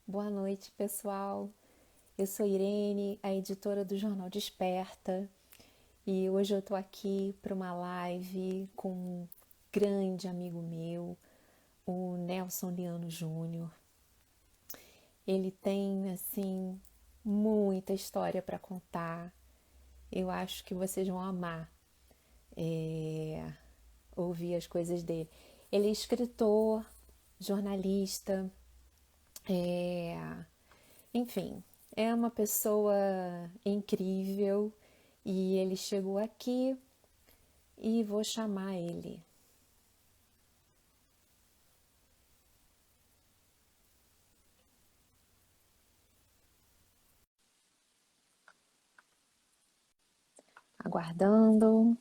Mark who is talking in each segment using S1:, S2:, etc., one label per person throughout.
S1: Boa noite, pessoal. Eu sou Irene, a editora do Jornal Desperta, e hoje eu tô aqui para uma live com um grande amigo meu, o Nelson Liano Júnior. Ele tem, assim, muita história para contar. Eu acho que vocês vão amar ouvir as coisas dele. Ele é escritor, jornalista, é, enfim, é uma pessoa incrível e ele chegou aqui e vou chamar ele. Aguardando.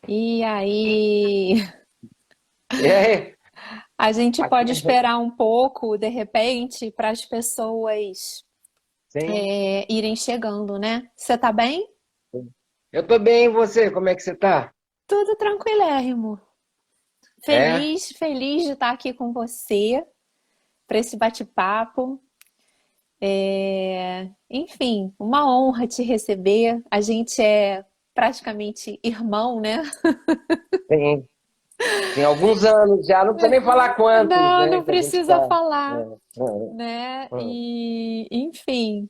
S1: E aí?
S2: E aí?
S1: A gente
S2: Aqui,
S1: pode esperar um pouco, de repente, para as pessoas
S2: sim.
S1: irem chegando, né? Você tá bem?
S2: Eu tô bem, e você? Como é que você tá?
S1: Tudo tranquilérrimo.
S2: É?
S1: Feliz, feliz de estar aqui com você para esse bate-papo. Enfim, uma honra te receber. A gente é praticamente irmão, né?
S2: Sim. Sim, alguns anos já, não precisa nem falar quantos,
S1: Não,
S2: né,
S1: não
S2: que a gente
S1: precisa
S2: tá.
S1: falar,
S2: É, é,
S1: né?
S2: é.
S1: E, enfim,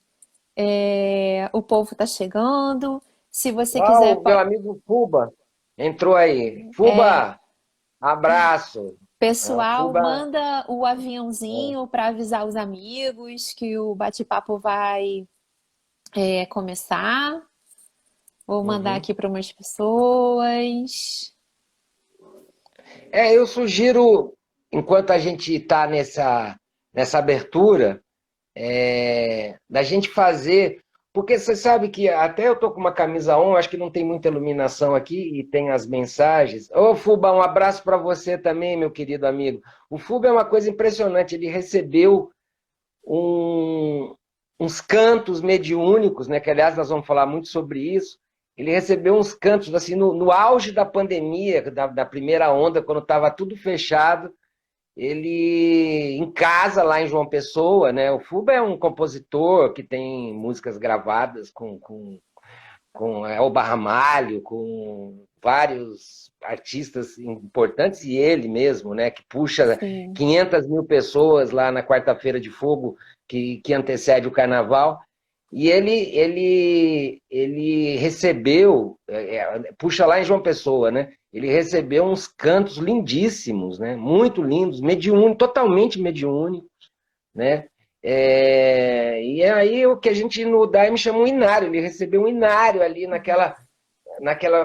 S1: o povo tá chegando. Se você
S2: Ó,
S1: quiser,
S2: o meu amigo Fuba entrou aí.
S1: é,
S2: Fuba, abraço. Ah,
S1: pessoal,
S2: Fuba,
S1: manda o
S2: é,
S1: aviãozinho para avisar os amigos que o bate-papo vai começar. Vou mandar
S2: uhum.
S1: aqui para umas pessoas.
S2: Eu sugiro, enquanto a gente está nessa abertura, da gente fazer, porque você sabe que até eu tô com uma camisa on, acho que não tem muita iluminação aqui e tem as mensagens. Ô, Fuba, um abraço para você também, meu querido amigo. O Fuba é uma coisa impressionante, ele recebeu um- uns cantos mediúnicos, né? Que aliás nós vamos falar muito sobre isso. Ele recebeu uns cantos assim no auge da pandemia, da primeira onda, quando estava tudo fechado. Ele, em casa, lá em João Pessoa, né? O Fuba é um compositor que tem músicas gravadas com Elba Ramalho, com vários artistas importantes, e ele mesmo, né? Que puxa
S1: Sim.
S2: 500 mil pessoas lá na Quarta-feira de Fogo, que antecede o Carnaval. E ele recebeu, puxa lá em João Pessoa, né? Ele recebeu uns cantos lindíssimos, né? Muito lindos, mediúnicos, totalmente mediúnicos, né? E aí o que a gente no Daime chama um inário, ele recebeu um inário ali naquela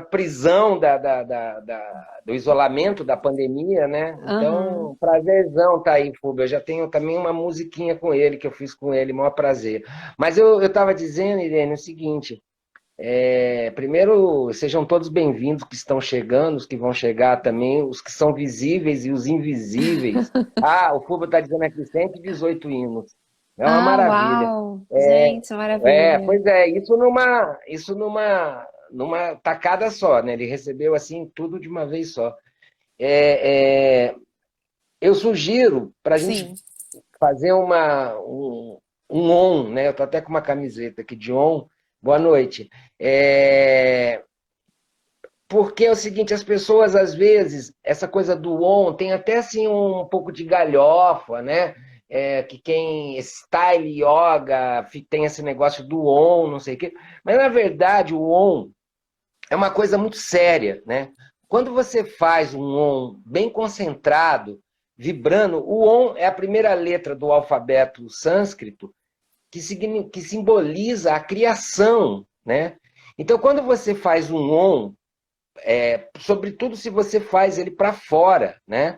S2: prisão do isolamento da pandemia, né?
S1: Aham.
S2: Então, prazerzão tá aí, Fúbio. Eu já tenho também uma musiquinha com ele, que eu fiz com ele, maior prazer. Mas eu estava dizendo, Irene, o seguinte: primeiro, sejam todos bem-vindos que estão chegando, os que vão chegar também, os que são visíveis e os invisíveis. Ah, o Fúbio está dizendo aqui 118 hinos. É uma
S1: Ah,
S2: maravilha.
S1: uau! Gente, maravilha.
S2: Numa tacada só, né? Ele recebeu assim tudo de uma vez só. É, é, eu sugiro para a gente
S1: Sim,
S2: fazer um on, né? Eu tô até com uma camiseta aqui de on. Boa noite. É, porque é o seguinte, as pessoas às vezes, essa coisa do on tem até assim um pouco de galhofa, né? Que quem style yoga tem esse negócio do on, não sei o quê. Mas na verdade o on é uma coisa muito séria, né? Quando você faz um on bem concentrado, vibrando, o on é a primeira letra do alfabeto sânscrito que simboliza a criação, né? Então, quando você faz um on, sobretudo se você faz ele para fora, né?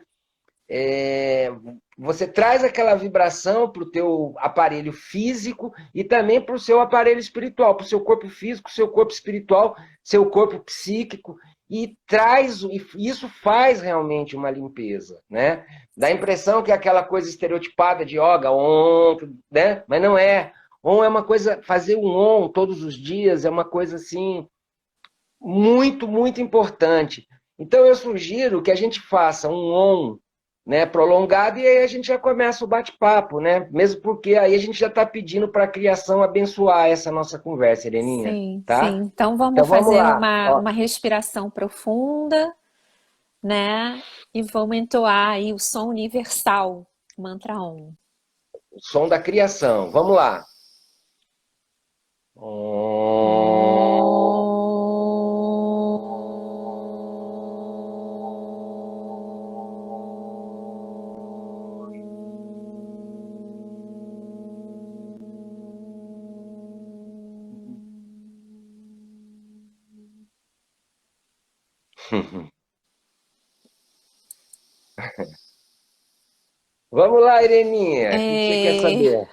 S2: É, você traz aquela vibração para o teu aparelho físico e também para o seu aparelho espiritual, para o seu corpo físico, seu corpo espiritual, seu corpo psíquico, e isso faz realmente uma limpeza, né? Dá a impressão que é aquela coisa estereotipada de yoga, on, né? Mas não é. On é uma coisa, fazer um on todos os dias é uma coisa assim muito, muito importante. Então eu sugiro que a gente faça um on né, prolongado, e aí a gente já começa o bate-papo, né? Mesmo porque aí a gente já está pedindo para a criação abençoar essa nossa conversa, Ireninha,
S1: Sim, sim.
S2: tá?
S1: Então
S2: Então
S1: vamos
S2: vamos
S1: fazer
S2: lá. Ó,
S1: uma respiração profunda, né? E vamos entoar aí o som universal, mantra Om.
S2: o som da criação. Vamos lá. Vamos lá, Ireninha. O que você quer
S1: É...
S2: saber?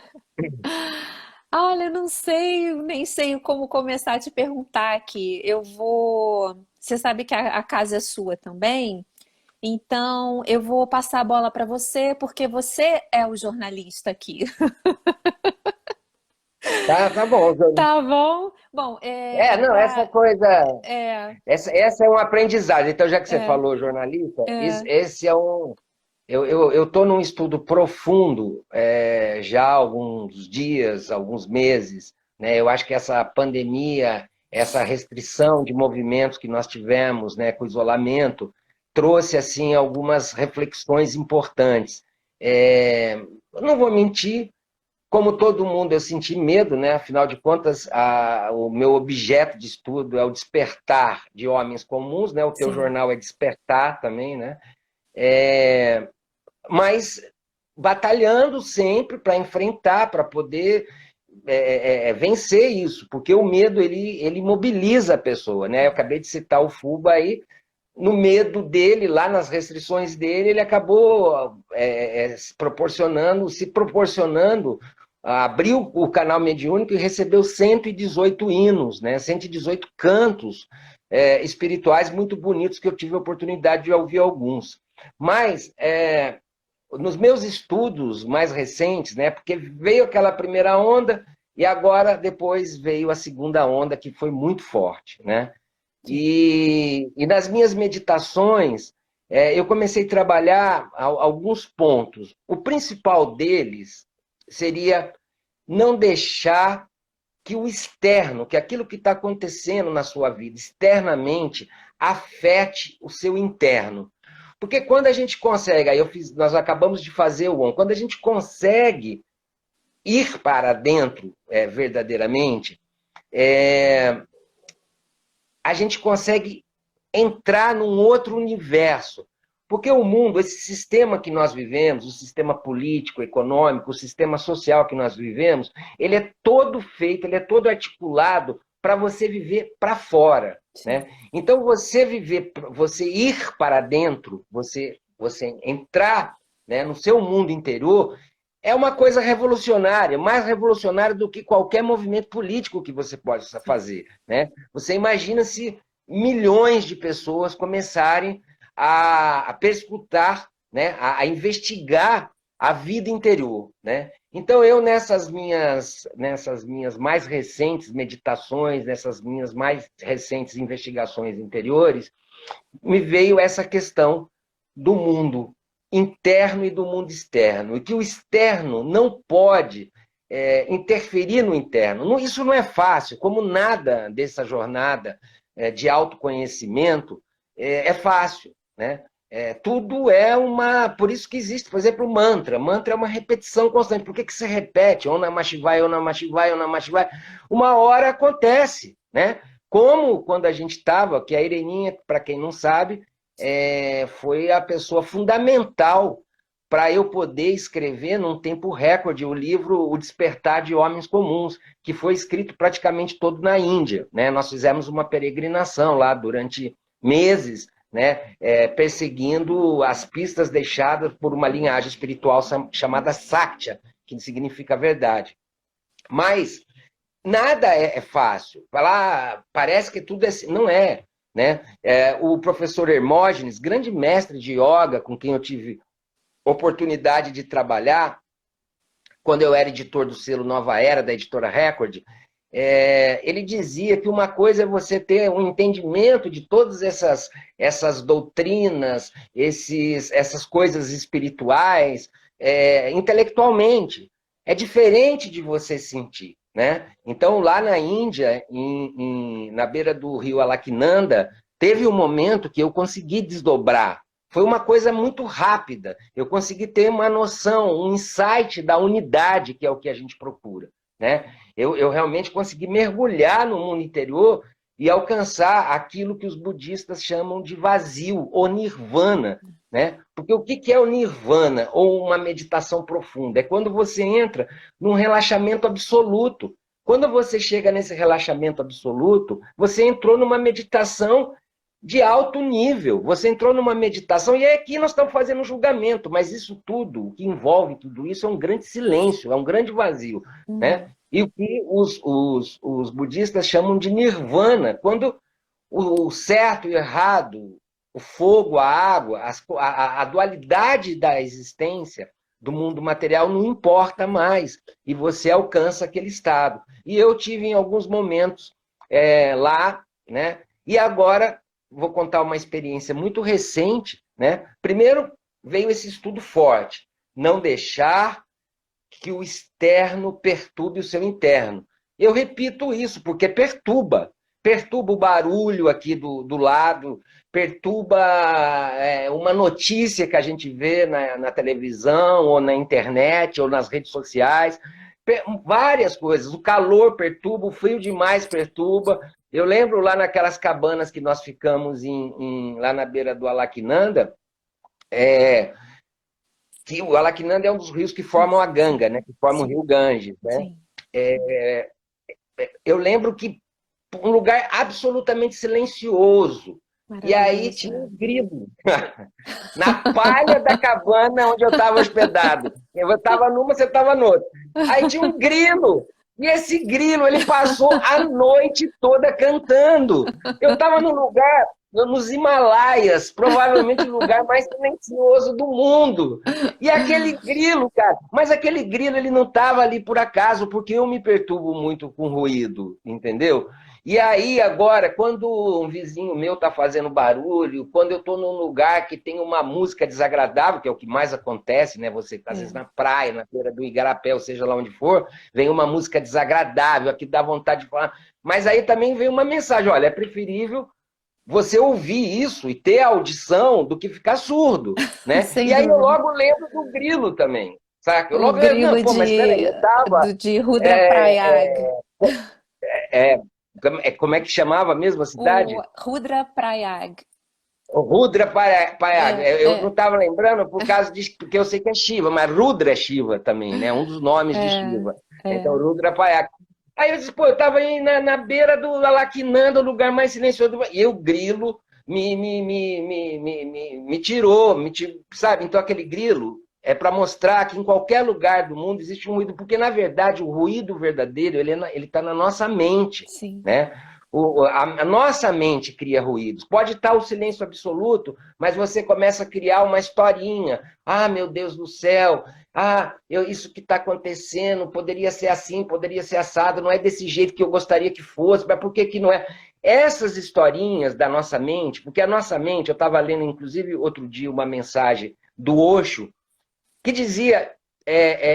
S1: Olha, eu não sei, eu nem sei como começar a te perguntar aqui. Eu vou. Você sabe que a casa é sua também? Então eu vou passar a bola para você, porque você é o jornalista aqui.
S2: Tá bom.
S1: Tá bom? Bom,
S2: Não, essa coisa.
S1: é,
S2: Essa é um aprendizado. Então, já que você
S1: é,
S2: falou jornalista,
S1: é,
S2: esse é um. Eu estou num estudo profundo já há alguns dias, alguns meses, né? Eu acho que essa pandemia, essa restrição de movimentos que nós tivemos, né, com o isolamento, trouxe assim algumas reflexões importantes. Eu não vou mentir, como todo mundo, eu senti medo, né? Afinal de contas, o meu objeto de estudo é o despertar de homens comuns, né? O teu
S1: sim,
S2: jornal é Despertar também, né? É, mas batalhando sempre para enfrentar, para poder vencer isso, porque o medo ele mobiliza a pessoa, né? Eu acabei de citar o Fuba aí, no medo dele, lá nas restrições dele, ele acabou se proporcionando, abriu o canal mediúnico e recebeu 118 hinos, né? 118 cantos espirituais muito bonitos que eu tive a oportunidade de ouvir alguns. Mas nos meus estudos mais recentes, né, porque veio aquela primeira onda e agora depois veio a segunda onda que foi muito forte, né?
S1: sim,
S2: E nas minhas meditações eu comecei a trabalhar alguns pontos. O principal deles seria não deixar que o externo, que aquilo que está acontecendo na sua vida externamente, afete o seu interno. Porque quando a gente consegue, nós acabamos de fazer o ON, quando a gente consegue ir para dentro verdadeiramente, é, a gente consegue entrar num outro universo. Porque o mundo, esse sistema que nós vivemos, o sistema político, econômico, o sistema social que nós vivemos, ele é todo feito, ele é todo articulado para você viver para fora,
S1: sim,
S2: né? Então você ir para dentro, você entrar, né, no seu mundo interior, é uma coisa revolucionária, mais revolucionária do que qualquer movimento político que você possa
S1: sim,
S2: fazer, né? Você imagina se milhões de pessoas começarem a perscrutar, né, a investigar a vida interior, né? Então eu nessas minhas mais recentes meditações, nessas minhas mais recentes investigações interiores, me veio essa questão do mundo interno e do mundo externo, e que o externo não pode interferir no interno. Isso não é fácil, como nada dessa jornada de autoconhecimento é fácil, né? Tudo é uma. Por isso que existe, por exemplo, o mantra. Mantra é uma repetição constante. Por que você repete? Om Namah Shivaya, Om Namah Shivaya, Om Namah Shivaya. Uma hora acontece, né? Como quando a gente estava, que a Ireninha, para quem não sabe, foi a pessoa fundamental para eu poder escrever num tempo recorde o livro O Despertar de Homens Comuns, que foi escrito praticamente todo na Índia, né? Nós fizemos uma peregrinação lá durante meses, né? Perseguindo as pistas deixadas por uma linhagem espiritual chamada Sakya, que significa verdade. Mas nada é fácil. Falar, parece que tudo é assim. Não é. Né? O professor Hermógenes, grande mestre de yoga, com quem eu tive oportunidade de trabalhar, quando eu era editor do selo Nova Era, da editora Record, ele dizia que uma coisa é você ter um entendimento de todas essas doutrinas, essas coisas espirituais, intelectualmente. É diferente de você sentir, né? Então, lá na Índia, na beira do rio Alaknanda, teve um momento que eu consegui desdobrar. Foi uma coisa muito rápida. Eu consegui ter uma noção, um insight da unidade, que é o que a gente procura, né? Eu realmente consegui mergulhar no mundo interior e alcançar aquilo que os budistas chamam de vazio, ou nirvana, né? Porque o que é o nirvana, ou uma meditação profunda? É quando você entra num relaxamento absoluto. Quando você chega nesse relaxamento absoluto, você entrou numa meditação de alto nível. Você entrou numa meditação, e aqui nós estamos fazendo um julgamento, mas isso tudo, o que envolve tudo isso, é um grande silêncio, é um grande vazio, né? E o que os budistas chamam de nirvana, quando o certo e o errado, o fogo, a água, a dualidade da existência do mundo material não importa mais, e você alcança aquele estado. E eu tive em alguns momentos lá, né? E agora vou contar uma experiência muito recente, né? Primeiro veio esse estudo forte, não deixar que o externo perturbe o seu interno. Eu repito isso, porque perturba. Perturba o barulho aqui do lado, perturba uma notícia que a gente vê na televisão, ou na internet, ou nas redes sociais. Várias coisas. O calor perturba, o frio demais perturba. Eu lembro lá naquelas cabanas que nós ficamos lá na beira do Alaknanda, que o Alaknanda é um dos rios que formam a Ganga, né? Que formam o rio Ganges, né? Eu lembro que um lugar absolutamente silencioso. E aí tinha um grilo na palha da cabana onde eu estava hospedado. Eu estava numa, você estava noutra. Aí tinha um grilo. E esse grilo, ele passou a noite toda cantando. Eu estava num lugar, nos Himalaias, provavelmente o lugar mais silencioso do mundo. E aquele grilo, cara, mas aquele grilo, ele não estava ali por acaso, porque eu me perturbo muito com ruído, entendeu? E aí, agora, quando um vizinho meu está fazendo barulho, quando eu estou num lugar que tem uma música desagradável, que é o que mais acontece, né? Você, às vezes, na praia, na beira do Igarapé, ou seja lá onde for, vem uma música desagradável, aqui dá vontade de falar. Mas aí também vem uma mensagem, olha, é preferível você ouvir isso e ter a audição do que ficar surdo, né? E aí eu logo lembro do grilo também, saca? Eu
S1: O
S2: logo lembro,
S1: grilo
S2: não, pô, mas peraí, eu tava...
S1: de Rudraprayag.
S2: Como é que chamava mesmo a
S1: O
S2: cidade?
S1: Rudraprayag.
S2: O Rudra Payag. Eu não estava lembrando por causa disso, porque eu sei que é Shiva, mas Rudra é Shiva também, né? Um dos nomes de Shiva. Então, Rudra Payag. Aí eu disse, pô, eu estava aí na beira do Alaknanda, o lugar mais silencioso do... E o grilo me tirou, sabe? Então, aquele grilo é para mostrar que em qualquer lugar do mundo existe um ruído, porque, na verdade, o ruído verdadeiro, ele está na nossa mente,
S1: Sim.
S2: né? A nossa mente cria ruídos. Pode estar o silêncio absoluto, mas você começa a criar uma historinha. Ah, meu Deus do céu, isso que está acontecendo, poderia ser assim, poderia ser assado, não é desse jeito que eu gostaria que fosse, mas por que que não é? Essas historinhas da nossa mente, porque a nossa mente, eu estava lendo, inclusive, outro dia, uma mensagem do Osho, que dizia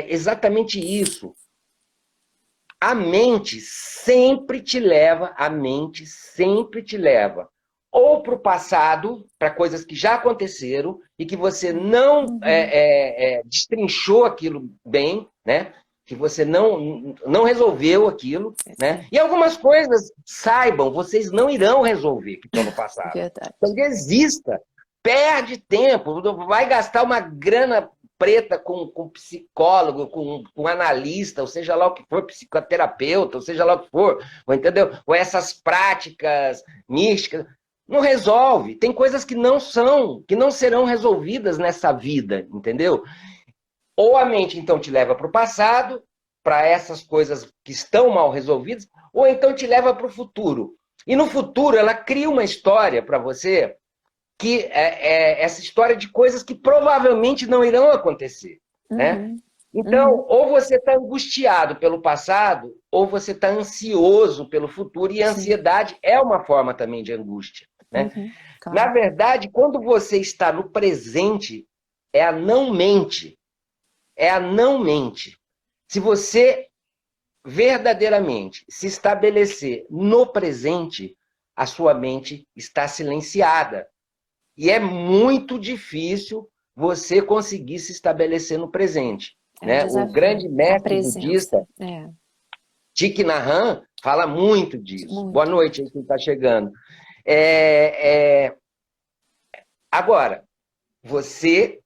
S2: exatamente isso. A mente sempre te leva ou para o passado, para coisas que já aconteceram e que você não destrinchou aquilo bem, né? Que você não resolveu aquilo, né? E algumas coisas, saibam, vocês não irão resolver que estão no passado.
S1: Verdade.
S2: Então desista, perde tempo, vai gastar uma grana preta com psicólogo, com analista, ou seja lá o que for, psicoterapeuta, ou seja lá o que for, entendeu? Ou essas práticas místicas, não resolve. Tem coisas que não serão resolvidas nessa vida, entendeu? Ou a mente, então, te leva para o passado, para essas coisas que estão mal resolvidas, ou então te leva para o futuro. E no futuro, ela cria uma história para você que essa história de coisas que provavelmente não irão acontecer, né? Então, ou você está angustiado pelo passado, ou você está ansioso pelo futuro, e a
S1: Sim.
S2: ansiedade é uma forma também de angústia, né? Na
S1: Claro.
S2: verdade, quando você está no presente, é a não mente. É a não mente. Se você verdadeiramente se estabelecer no presente, a sua mente está silenciada. E é muito difícil você conseguir se estabelecer no presente.
S1: É um
S2: Né? O
S1: desafio.
S2: grande
S1: A
S2: mestre
S1: presença.
S2: budista, Thich Nhat Hanh, fala muito disso. Boa
S1: Muito.
S2: noite aí quem está chegando. Agora, você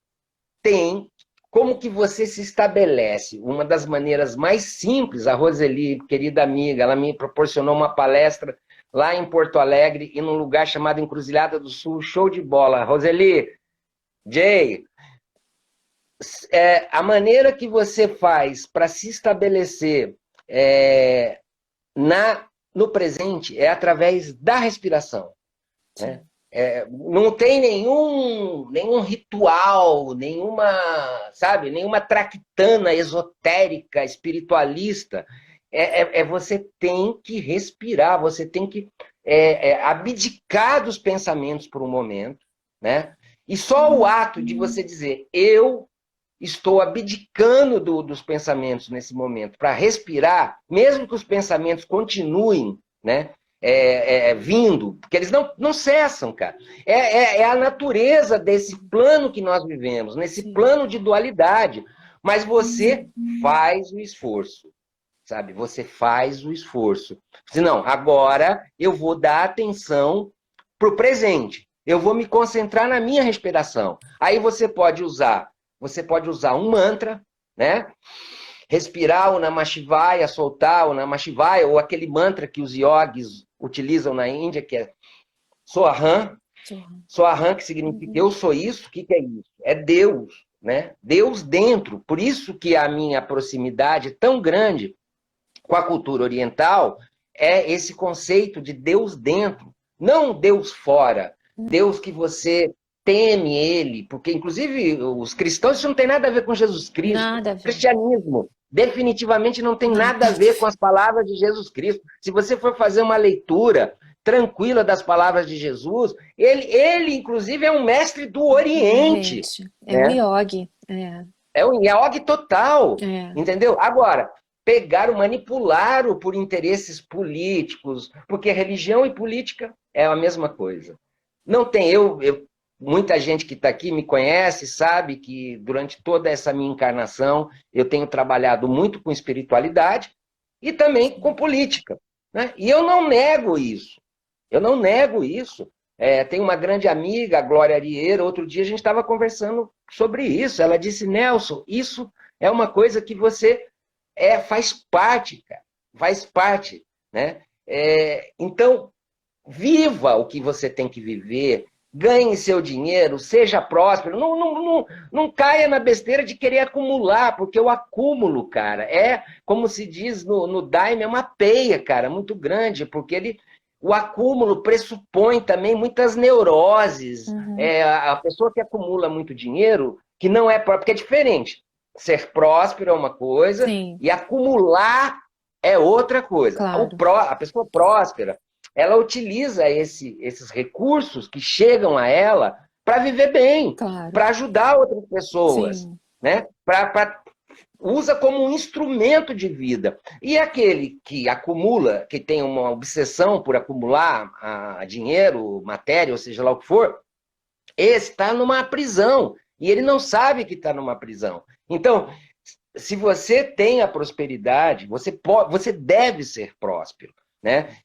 S2: tem como que você se estabelece? Uma das maneiras mais simples, a Roseli, querida amiga, ela me proporcionou uma palestra lá em Porto Alegre e num lugar chamado Encruzilhada do Sul, show de bola. Roseli, Jay, a maneira que você faz para se estabelecer no presente é através da respiração. Né? Não tem nenhum ritual, nenhuma traquitana esotérica, espiritualista. Você tem que respirar, você tem que abdicar dos pensamentos por um momento, né? E só o ato de você dizer, eu estou abdicando dos pensamentos nesse momento, para respirar, mesmo que os pensamentos continuem, né? Vindo, porque eles não cessam, cara. É a natureza desse plano que nós vivemos, nesse plano de dualidade. Mas você faz o esforço, sabe? Você faz o esforço. Senão, agora eu vou dar atenção para o presente. Eu vou me concentrar na minha respiração. Aí você pode usar um mantra, né? Respirar o Namah Shivaya, soltar o Namah Shivaya, ou aquele mantra que os yogis utilizam na Índia, que é Soham. Soham, que significa eu sou isso. O que é isso? É Deus, né? Deus dentro. Por isso que a minha proximidade tão grande com a cultura oriental é esse conceito de Deus dentro, não Deus fora. Deus que você teme ele, porque inclusive os cristãos, isso não tem nada a ver com Jesus Cristo.
S1: Nada a ver.
S2: Cristianismo definitivamente não tem nada a ver com as palavras de Jesus Cristo. Se você for fazer uma leitura tranquila das palavras de Jesus, ele inclusive é um mestre do Oriente.
S1: É um yogi.
S2: É um yogi total, entendeu? Agora, pegaram, manipularam por interesses políticos, porque religião e política é a mesma coisa. Não tem, muita gente que está aqui me conhece, sabe que durante toda essa minha encarnação eu tenho trabalhado muito com espiritualidade e também com política. Né? E eu não nego isso. Eu não nego isso. Tem uma grande amiga, a Glória Arieira, outro dia a gente estava conversando sobre isso. Ela disse, Nelson, isso é uma coisa que você faz parte, cara. Faz parte. Né? Então, viva o que você tem que viver, ganhe seu dinheiro, seja próspero, não caia na besteira de querer acumular, porque o acúmulo, cara, como se diz no Daime, é uma peia, cara, muito grande, porque o acúmulo pressupõe também muitas neuroses. A pessoa que acumula muito dinheiro, que não é próprio, porque é diferente. Ser próspero é uma coisa, e acumular é outra coisa.
S1: Claro.
S2: A pessoa próspera, ela utiliza esses recursos que chegam a ela para viver bem, para ajudar outras pessoas, né? Usa como um instrumento de vida. E aquele que acumula, que tem uma obsessão por acumular dinheiro, matéria, ou seja lá o que for, esse está numa prisão. E ele não sabe que está numa prisão. Então, se você tem a prosperidade, você deve ser próspero. Né?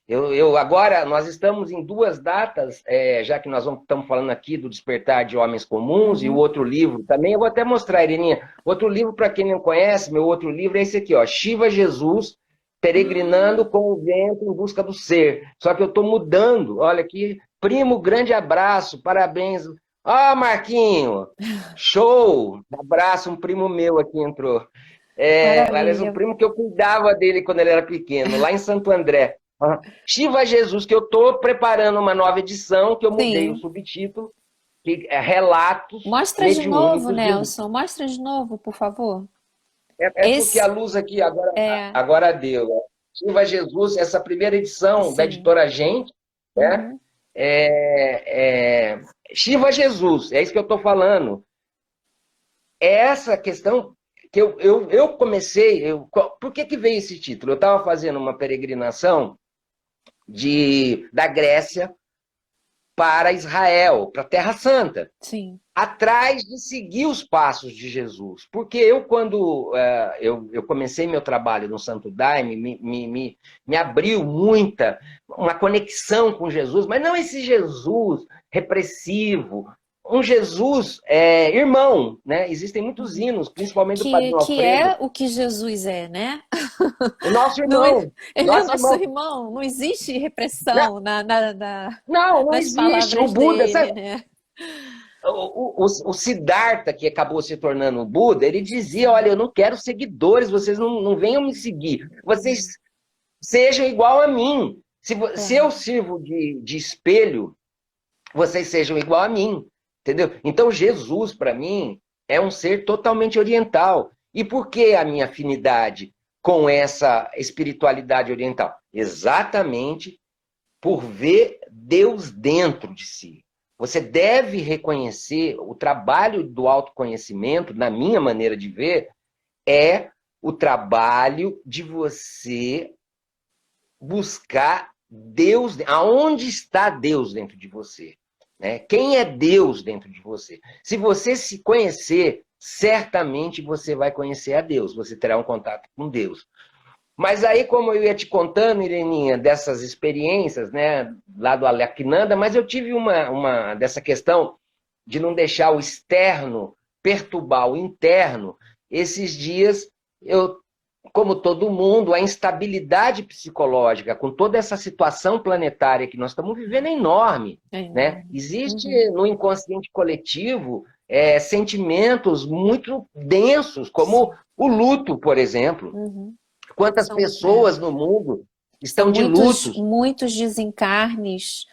S2: Agora, nós estamos em 2 datas, já que nós estamos falando aqui do Despertar de Homens Comuns, e o outro livro também, eu vou até mostrar, Ireninha, outro livro, para quem não conhece, meu outro livro é esse aqui, ó, Shiva Jesus, Peregrinando com o Vento em Busca do Ser. Só que eu estou mudando, olha aqui, primo, grande abraço, parabéns. Marquinho, show, abraço, um primo meu aqui entrou. Aliás, um primo que eu cuidava dele quando ele era pequeno, lá em Santo André. Shiva Jesus, que eu estou preparando uma nova edição, que eu mudei o subtítulo, que é Relatos
S1: Mostra de novo, Nelson, mostra de novo, por favor.
S2: É porque a
S1: Esse
S2: luz aqui agora,
S1: é,
S2: agora deu. Silva Jesus, essa primeira edição da
S1: sim.
S2: editora Gente, né?
S1: Uhum,
S2: Shiva Jesus, é isso que eu estou falando. É essa questão que eu comecei. Por que veio esse título? Eu estava fazendo uma peregrinação da Grécia para Israel, para a Terra Santa,
S1: sim.
S2: atrás de seguir os passos de Jesus. Porque eu, quando eu comecei meu trabalho no Santo Daime, me abriu uma conexão com Jesus, mas não esse Jesus repressivo, um Jesus irmão, né? Existem muitos
S1: Uhum.
S2: hinos, principalmente do
S1: Que,
S2: Padre
S1: que
S2: Alfredo,
S1: é o que Jesus é, né?
S2: o nosso
S1: Não,
S2: irmão,
S1: ele é o
S2: nosso
S1: nosso
S2: irmão.
S1: irmão, não existe
S2: Não,
S1: repressão
S2: não
S1: nas
S2: existe. O
S1: palavras
S2: Buda,
S1: dele,
S2: sabe?
S1: né?
S2: O Siddhartha, que acabou se tornando o Buda, ele dizia:
S1: Sim.
S2: olha, eu não quero seguidores, vocês não venham me seguir, vocês
S1: Uhum.
S2: sejam igual a mim. Se
S1: É.
S2: eu sirvo de espelho, vocês sejam igual a mim, entendeu? Então, Jesus, para mim, é um ser totalmente oriental. E por que a minha afinidade com essa espiritualidade oriental? Exatamente por ver Deus dentro de si. Você deve reconhecer o trabalho do autoconhecimento, na minha maneira de ver, é o trabalho de você buscar Deus, aonde está Deus dentro de você, né? Quem é Deus dentro de você? Se você se conhecer, certamente você vai conhecer a Deus, você terá um contato com Deus. Mas aí, como eu ia te contando, Ireninha, dessas experiências, né, lá do Alaknanda, mas eu tive uma dessa questão de não deixar o externo perturbar o interno. Esses dias, eu, como todo mundo, a instabilidade psicológica, com toda essa situação planetária que nós estamos vivendo, é enorme,
S1: É
S2: né?
S1: enorme.
S2: Existe
S1: Uhum.
S2: no inconsciente coletivo sentimentos muito densos, como
S1: Sim.
S2: o luto, por exemplo.
S1: Uhum.
S2: Quantas
S1: São, é,
S2: pessoas no mundo
S1: são
S2: estão de
S1: muitos,
S2: lutos?
S1: muitos desencarnes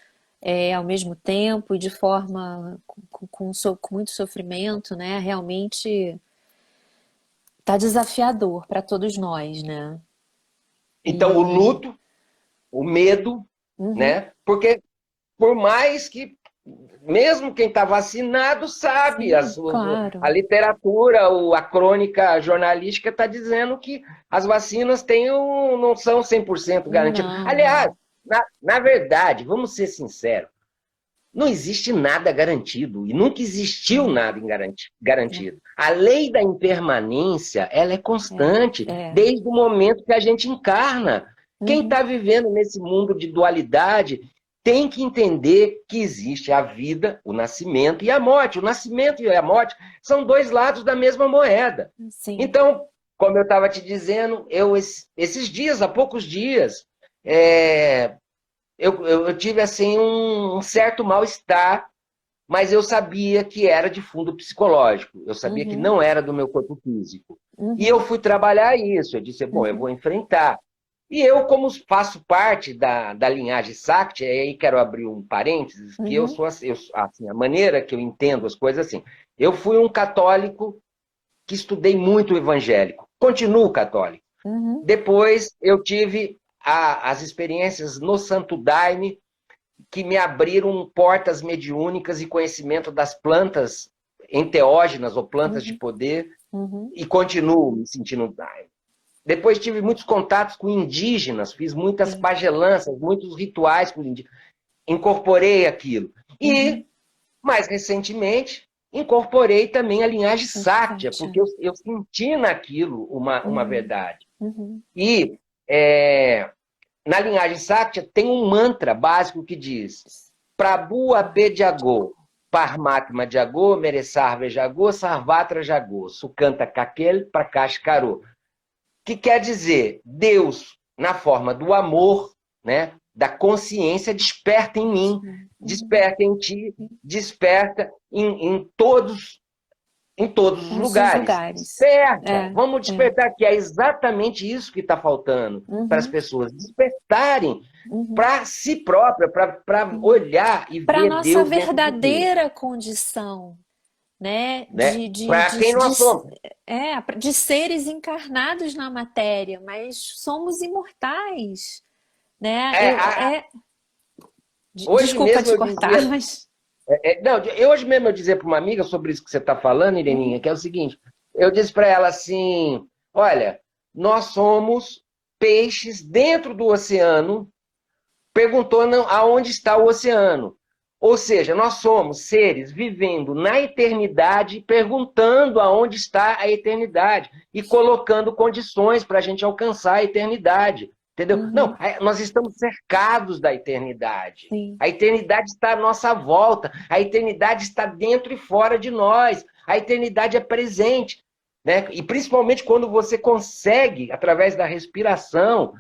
S1: ao mesmo tempo e de forma com muito sofrimento, né? Realmente tá desafiador para todos nós, né?
S2: Então, o
S1: E
S2: luto, o medo,
S1: uhum,
S2: né? Porque por mais que, mesmo quem está vacinado sabe,
S1: sim,
S2: a
S1: claro.
S2: literatura, a crônica jornalística está dizendo que as vacinas não são 100% garantidas.
S1: Não,
S2: Aliás,
S1: não.
S2: na verdade, vamos ser sinceros, não existe nada garantido e nunca existiu
S1: É,
S2: nada garantido. A lei da impermanência, ela é constante
S1: é, é.
S2: desde o momento que a gente encarna. Quem
S1: Uhum,
S2: está vivendo nesse mundo de dualidade tem que entender que existe a vida, o nascimento e a morte. O nascimento e a morte são dois lados da mesma moeda.
S1: sim.
S2: Então, como eu estava te dizendo, esses dias, há poucos dias, é, eu tive assim um certo mal-estar, mas eu sabia que era de fundo psicológico. Eu sabia que
S1: Uhum,
S2: não era do meu corpo físico. E eu
S1: uhum,
S2: fui trabalhar isso. Eu disse, bom, eu
S1: uhum,
S2: vou enfrentar. E eu, como faço parte da linhagem Sakti, aí quero abrir um parênteses, que eu
S1: uhum,
S2: sou assim, a maneira que eu entendo as coisas assim. Eu fui um católico que estudei muito o evangélico. Continuo católico.
S1: uhum,
S2: Depois eu tive as experiências no Santo Daime, que me abriram portas mediúnicas e conhecimento das plantas enteógenas ou plantas de
S1: uhum,
S2: poder,
S1: uhum.
S2: e continuo me sentindo Daime. Depois tive muitos contatos com indígenas, fiz muitas
S1: Sim.
S2: pagelanças, muitos rituais com indígenas, incorporei aquilo.
S1: Uhum.
S2: E, mais recentemente, incorporei também a linhagem Sáctea, porque
S1: Sátia.
S2: eu senti naquilo uma
S1: Uhum,
S2: verdade.
S1: uhum,
S2: E é, na linhagem Sáctea tem um mantra básico que diz: Prabhu Abedjagô, Parmatma Jagô, Meresarve Jagô, Sarvatra Jagô, Sukanta Kakel, Prakash Karo. Que quer dizer, Deus, na forma do amor, né, da consciência, desperta em mim,
S1: sim. Uhum.
S2: desperta em ti, desperta em todos os
S1: Todos os
S2: lugares.
S1: lugares.
S2: Desperta!
S1: É,
S2: Vamos
S1: é.
S2: despertar, que é exatamente isso que está faltando para as
S1: Uhum,
S2: pessoas. Despertarem
S1: uhum,
S2: para si própria, para
S1: uhum.
S2: olhar e
S1: Para
S2: ver
S1: nossa
S2: Deus dentro de si.
S1: verdadeira condição, né?
S2: né? Para quem nós somos.
S1: De seres encarnados na matéria, mas somos imortais, né?
S2: É, hoje
S1: Desculpa
S2: mesmo
S1: te
S2: eu
S1: cortar,
S2: dizia.
S1: mas.
S2: Não, hoje mesmo eu dizia para uma amiga sobre isso que você está falando, Ireninha,
S1: Uhum,
S2: que é o seguinte: eu disse para ela assim: olha, nós somos peixes dentro do oceano, perguntando aonde está o oceano. Ou seja, nós somos seres vivendo na eternidade, perguntando aonde está a eternidade e colocando condições para a gente alcançar a eternidade. Entendeu? Não,
S1: uhum,
S2: nós estamos cercados da eternidade.
S1: sim.
S2: A eternidade está à nossa volta, a eternidade está dentro e fora de nós, a eternidade é presente. Né? E principalmente quando você consegue, através da respiração,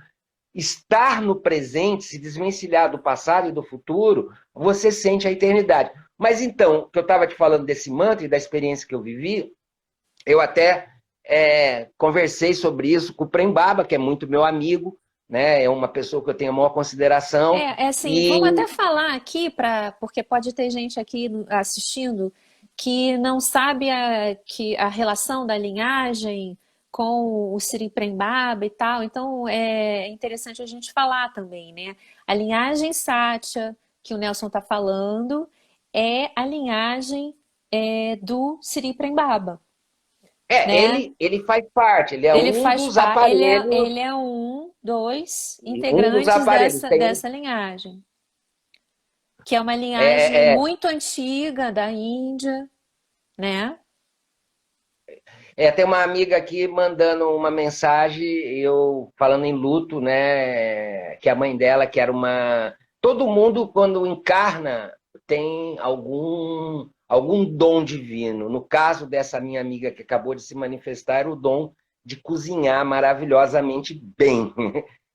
S2: estar no presente, se desvencilhar do passado e do futuro, você sente a eternidade. Mas então, que eu estava te falando desse mantra e da experiência que eu vivi, eu até conversei sobre isso com o Prem Baba, que é muito meu amigo, né? É uma pessoa que eu tenho a maior consideração.
S1: É assim,
S2: E
S1: vamos até falar aqui, porque pode ter gente aqui assistindo que não sabe a relação da linhagem com o Siri Prembaba e tal, então é interessante a gente falar também, né? A linhagem Sátia, que o Nelson está falando, é a linhagem do Siri Prembaba, né?
S2: ele faz parte, ele é
S1: Ele
S2: um
S1: faz
S2: dos
S1: parte,
S2: aparelhos,
S1: ele é dos
S2: um dos
S1: integrantes
S2: aparelhos. Tem,
S1: dessa linhagem. Que é uma linhagem
S2: é, é,
S1: muito antiga da Índia, né?
S2: Tem uma amiga aqui mandando uma mensagem, eu falando em luto, né? Que a mãe dela, que era uma. Todo mundo, quando encarna, tem algum dom divino. No caso dessa minha amiga que acabou de se manifestar, era o dom de cozinhar maravilhosamente bem.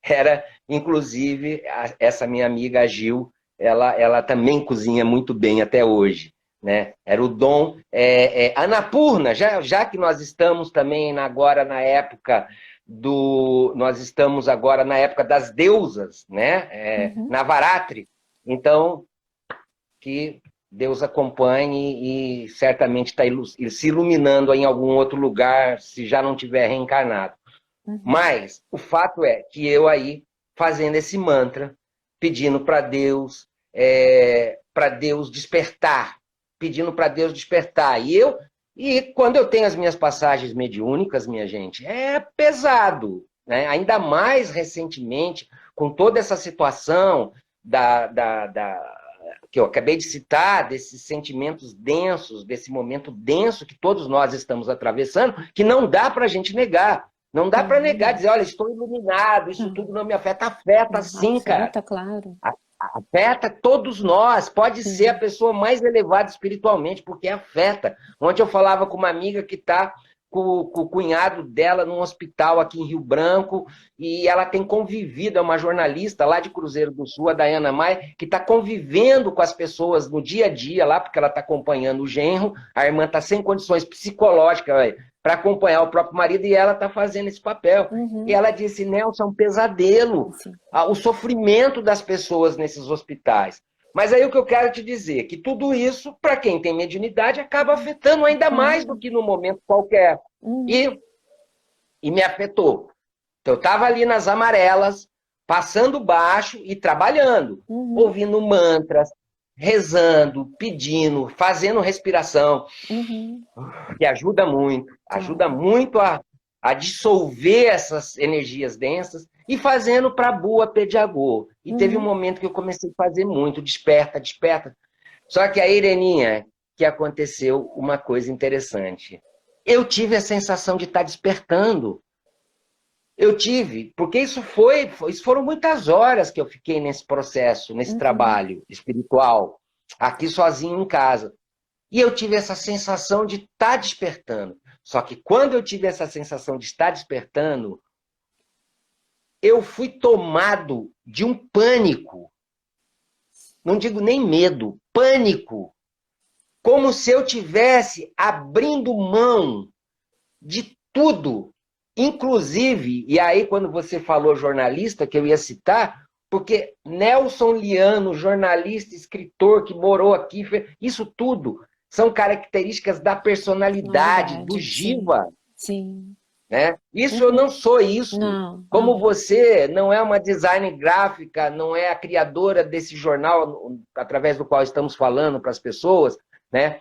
S2: Era, inclusive, essa minha amiga, a Gil, ela também cozinha muito bem até hoje. Né? Era o dom Anapurna, já que nós estamos também agora na época nós estamos agora na época das deusas, né?
S1: Uhum.
S2: Navaratri. Então, que Deus acompanhe e certamente está se iluminando em algum outro lugar, se já não tiver reencarnado.
S1: Uhum.
S2: Mas o fato é que eu aí fazendo esse mantra, pedindo para Deus despertar, pedindo para Deus despertar. E quando eu tenho as minhas passagens mediúnicas, minha gente, é pesado, né? Ainda mais recentemente, com toda essa situação que eu acabei de citar, desses sentimentos densos, desse momento denso que todos nós estamos atravessando, que não dá para a gente negar. Não dá
S1: Não,
S2: para
S1: não
S2: negar,
S1: dá.
S2: dizer, olha, estou iluminado, isso
S1: Não,
S2: tudo não me afeta. Afeta
S1: não.
S2: sim, cara.
S1: Afeta, claro.
S2: Afeta todos nós. Pode ser a
S1: Sim.
S2: pessoa mais elevada espiritualmente, porque afeta. Ontem eu falava com uma amiga que está com o cunhado dela num hospital aqui em Rio Branco, e ela tem convivido, é uma jornalista lá de Cruzeiro do Sul, a Dayana Maia, que está convivendo com as pessoas no dia a dia lá, porque ela está acompanhando o genro, a irmã está sem condições psicológicas para acompanhar o próprio marido, e ela está fazendo esse papel. E
S1: Uhum.
S2: ela disse, Nelson, é um pesadelo
S1: Sim.
S2: o sofrimento das pessoas nesses hospitais. Mas aí o que eu quero te dizer, que tudo isso, para quem tem mediunidade, acaba afetando ainda mais do
S1: Claro.
S2: que no momento qualquer.
S1: Uhum.
S2: E, e me afetou. Então, eu estava ali nas amarelas, passando baixo e trabalhando,
S1: Uhum.
S2: ouvindo mantras, rezando, pedindo, fazendo respiração,
S1: Uhum.
S2: que ajuda
S1: Claro.
S2: muito a dissolver essas energias densas e fazendo para boa pediagô. E teve um
S1: Uhum.
S2: momento que eu comecei a fazer muito, desperta, desperta. Só que aí, Ireninha, que aconteceu uma coisa interessante. Eu tive a sensação de estar despertando. Eu tive, porque isso foram muitas horas que eu fiquei nesse processo, nesse
S1: Uhum.
S2: trabalho espiritual, aqui sozinho em casa. E eu tive essa sensação de estar despertando. Só que quando eu tive essa sensação de estar despertando, eu fui tomado de um pânico. Não digo nem medo, pânico. Como se eu tivesse abrindo mão de tudo. Inclusive, e aí quando você falou jornalista, que eu ia citar, porque Nelson Liano, jornalista, escritor que morou aqui, isso tudo são características da personalidade, do
S1: Personalidade, sim.
S2: Giva,
S1: Sim.
S2: né? Isso eu
S1: Uhum.
S2: não sou isso.
S1: Não,
S2: Como
S1: não.
S2: você não é uma designer gráfica, não é a criadora desse jornal através do qual estamos falando para as pessoas, né?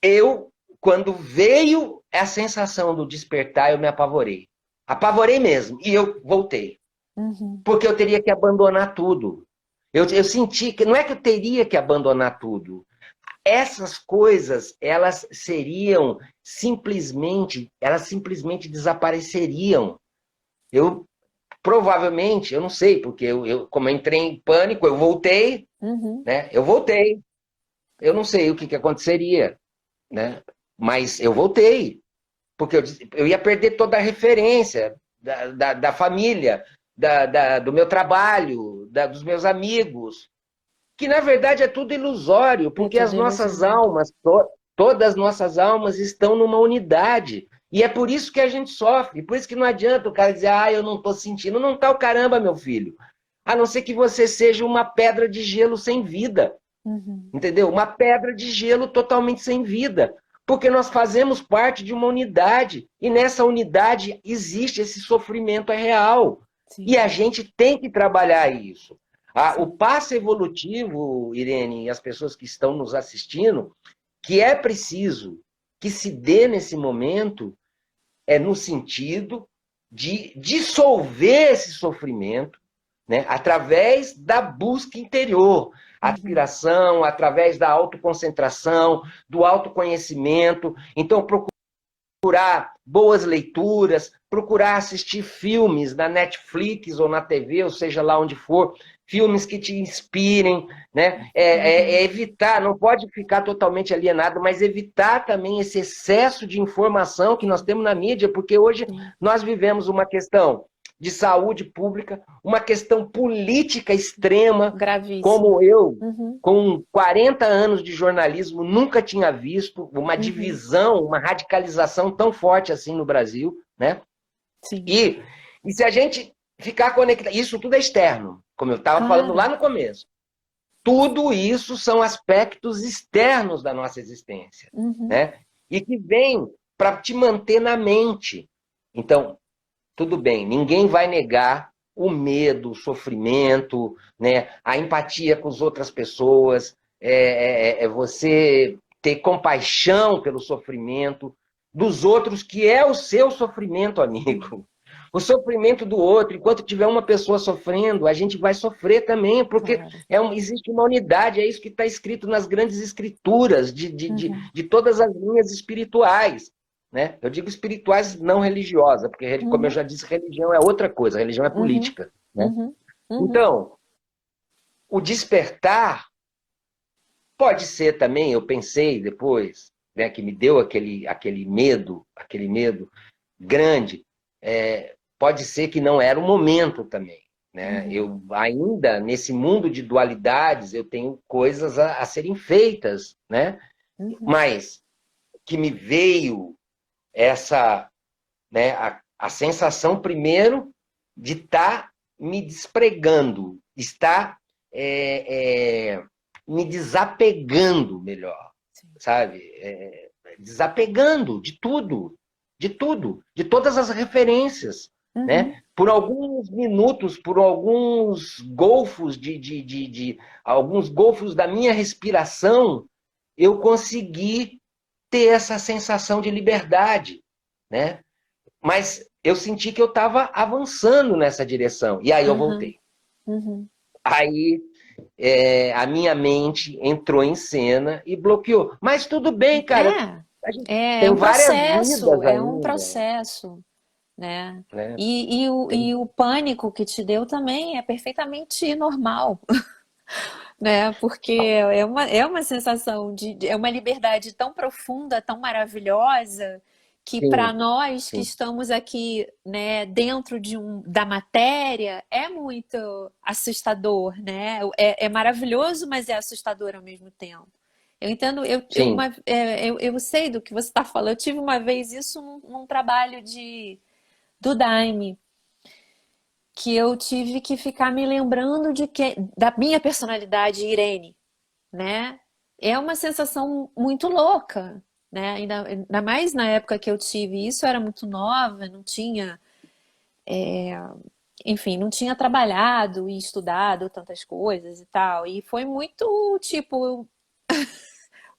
S2: Eu, quando veio a sensação do despertar, eu me apavorei. Apavorei mesmo. E eu voltei.
S1: Uhum.
S2: Porque eu teria que abandonar tudo. Eu senti que não é que eu teria que abandonar tudo. Essas coisas, elas simplesmente desapareceriam. Eu provavelmente, eu não sei, porque como eu entrei em pânico, eu voltei,
S1: Uhum.
S2: né? Eu voltei. Eu não sei o que aconteceria, né? Mas eu voltei, porque eu ia perder toda a referência da família, do meu trabalho, dos meus amigos, que na verdade é tudo ilusório,
S1: É
S2: porque as
S1: tudo
S2: nossas
S1: ilusório.
S2: almas, todas as nossas almas estão numa unidade. E é por isso que a gente sofre, por isso que não adianta o cara dizer, eu não estou sentindo. Não está o caramba, meu filho. A não ser que você seja uma pedra de gelo sem vida,
S1: Uhum.
S2: entendeu? Uma pedra de gelo totalmente sem vida. Porque nós fazemos parte de uma unidade, e nessa unidade existe esse sofrimento é real. E
S1: Sim,
S2: a gente tem que trabalhar isso. O
S1: sim.
S2: passo evolutivo, Irene, e as pessoas que estão nos assistindo, que é preciso que se dê nesse momento, é no sentido de dissolver esse sofrimento, né, através da busca interior,
S1: Uhum.
S2: aspiração, através da autoconcentração, do autoconhecimento. Então, procurar boas leituras, procurar assistir filmes na Netflix ou na TV, ou seja lá onde for, filmes que te inspirem, né?
S1: Uhum.
S2: Evitar, não pode ficar totalmente alienado, mas evitar também esse excesso de informação que nós
S1: Sim,
S2: temos na mídia, porque hoje
S1: sim.
S2: nós vivemos uma questão de saúde pública, uma questão política extrema, como
S1: Gravíssima.
S2: eu
S1: Uhum.
S2: com 40 anos de jornalismo, nunca tinha visto uma
S1: Uhum.
S2: divisão, uma radicalização tão forte assim no Brasil, né?
S1: Sim.
S2: E, e se a gente ficar conectado, isso tudo é externo, como eu estava falando
S1: Claro.
S2: lá no começo. Tudo isso são aspectos externos da nossa existência,
S1: Uhum.
S2: né? E que vêm para te manter na mente. Então, tudo bem, ninguém vai negar o medo, o sofrimento, né? A empatia com as outras pessoas, é você ter compaixão pelo sofrimento dos outros, que é o seu sofrimento,
S1: Sim.
S2: amigo. O sofrimento do outro, enquanto tiver uma pessoa sofrendo, a gente vai sofrer também, porque
S1: Claro.
S2: existe uma unidade, é isso que está escrito nas grandes escrituras
S1: Uhum.
S2: de todas as linhas espirituais. Né? Eu digo espirituais não religiosas, porque, como eu
S1: Uhum.
S2: já disse, religião é outra coisa, religião é
S1: Uhum.
S2: política. Né?
S1: Uhum. Uhum.
S2: Então, o despertar pode ser também, eu pensei depois, né, que me deu aquele medo grande, pode ser que não era o momento também. Né?
S1: Uhum.
S2: Eu ainda, nesse mundo de dualidades, eu tenho coisas a serem feitas, né?
S1: Uhum.
S2: Mas que me veio essa, né, a sensação, primeiro, de estar me despregando, estar me desapegando melhor,
S1: Sim.
S2: sabe? Desapegando de tudo, de todas as referências,
S1: Uhum.
S2: né? Por alguns minutos, por alguns golfos alguns golfos da minha respiração, eu consegui ter essa sensação de liberdade, né? Mas eu senti que eu estava avançando nessa direção. E aí eu
S1: Uhum.
S2: voltei.
S1: Uhum.
S2: Aí a minha mente entrou em cena e bloqueou. Mas tudo bem, cara. A gente
S1: É
S2: tem
S1: um
S2: várias
S1: processo,
S2: vidas
S1: é um
S2: ainda.
S1: processo, né?
S2: Né?
S1: E o pânico que te deu também é perfeitamente normal, né? Porque é uma sensação é uma liberdade tão profunda, tão maravilhosa, que para
S2: Sim,
S1: nós que
S2: sim,
S1: estamos aqui, né, dentro da matéria, é muito assustador, né? É maravilhoso, mas é assustador ao mesmo tempo. Eu entendo,
S2: sim.
S1: eu sei do que você está falando. Eu tive uma vez isso num trabalho do Daime, que eu tive que ficar me lembrando da minha personalidade, Irene, né? é uma sensação muito louca, né? Ainda mais na época que eu tive isso, eu era muito nova, não tinha, enfim, não tinha trabalhado e estudado tantas coisas e tal. E foi muito, tipo,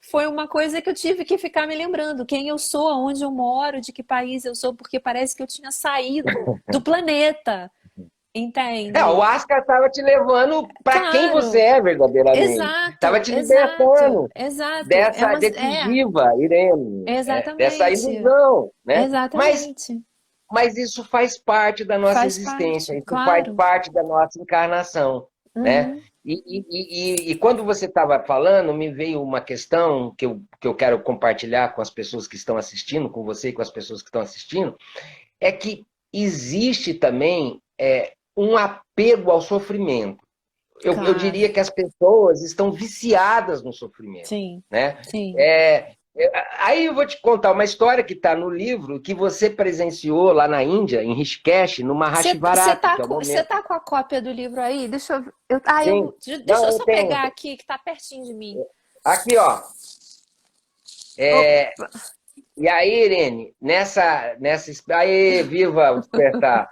S1: foi uma coisa que eu tive que ficar me lembrando quem eu sou, onde eu moro, de que país eu sou, porque parece que eu tinha saído do planeta,
S2: O
S1: entende?
S2: Ascar estava te levando para quem você
S1: Claro,
S2: é verdadeiramente. Estava
S1: exato,
S2: te
S1: exato,
S2: libertando
S1: exato.
S2: dessa decisiva, Irene, dessa
S1: Exatamente,
S2: ilusão, né?
S1: exatamente.
S2: Mas isso faz parte da nossa
S1: Faz
S2: existência,
S1: parte,
S2: isso faz
S1: claro.
S2: parte da nossa encarnação, né?
S1: Uhum.
S2: E quando você estava falando, me veio uma questão que eu quero compartilhar com as pessoas que estão assistindo, com você e com as pessoas que estão assistindo, é que existe também um apego ao sofrimento. Eu
S1: Claro,
S2: diria que as pessoas estão viciadas no sofrimento,
S1: sim,
S2: né?
S1: sim.
S2: Aí eu vou te contar uma história que está no livro que você presenciou lá na Índia, em Rishikesh, no
S1: Você
S2: Mahashivaratri,
S1: tá
S2: que é o
S1: com, você
S2: momento.
S1: tá com a cópia do livro aí? Deixa
S2: Sim,
S1: deixa eu
S2: não, eu
S1: só
S2: tenho.
S1: pegar aqui, que tá pertinho de mim.
S2: Aqui, ó.
S1: Opa.
S2: E aí, Irene, aí, viva o despertar.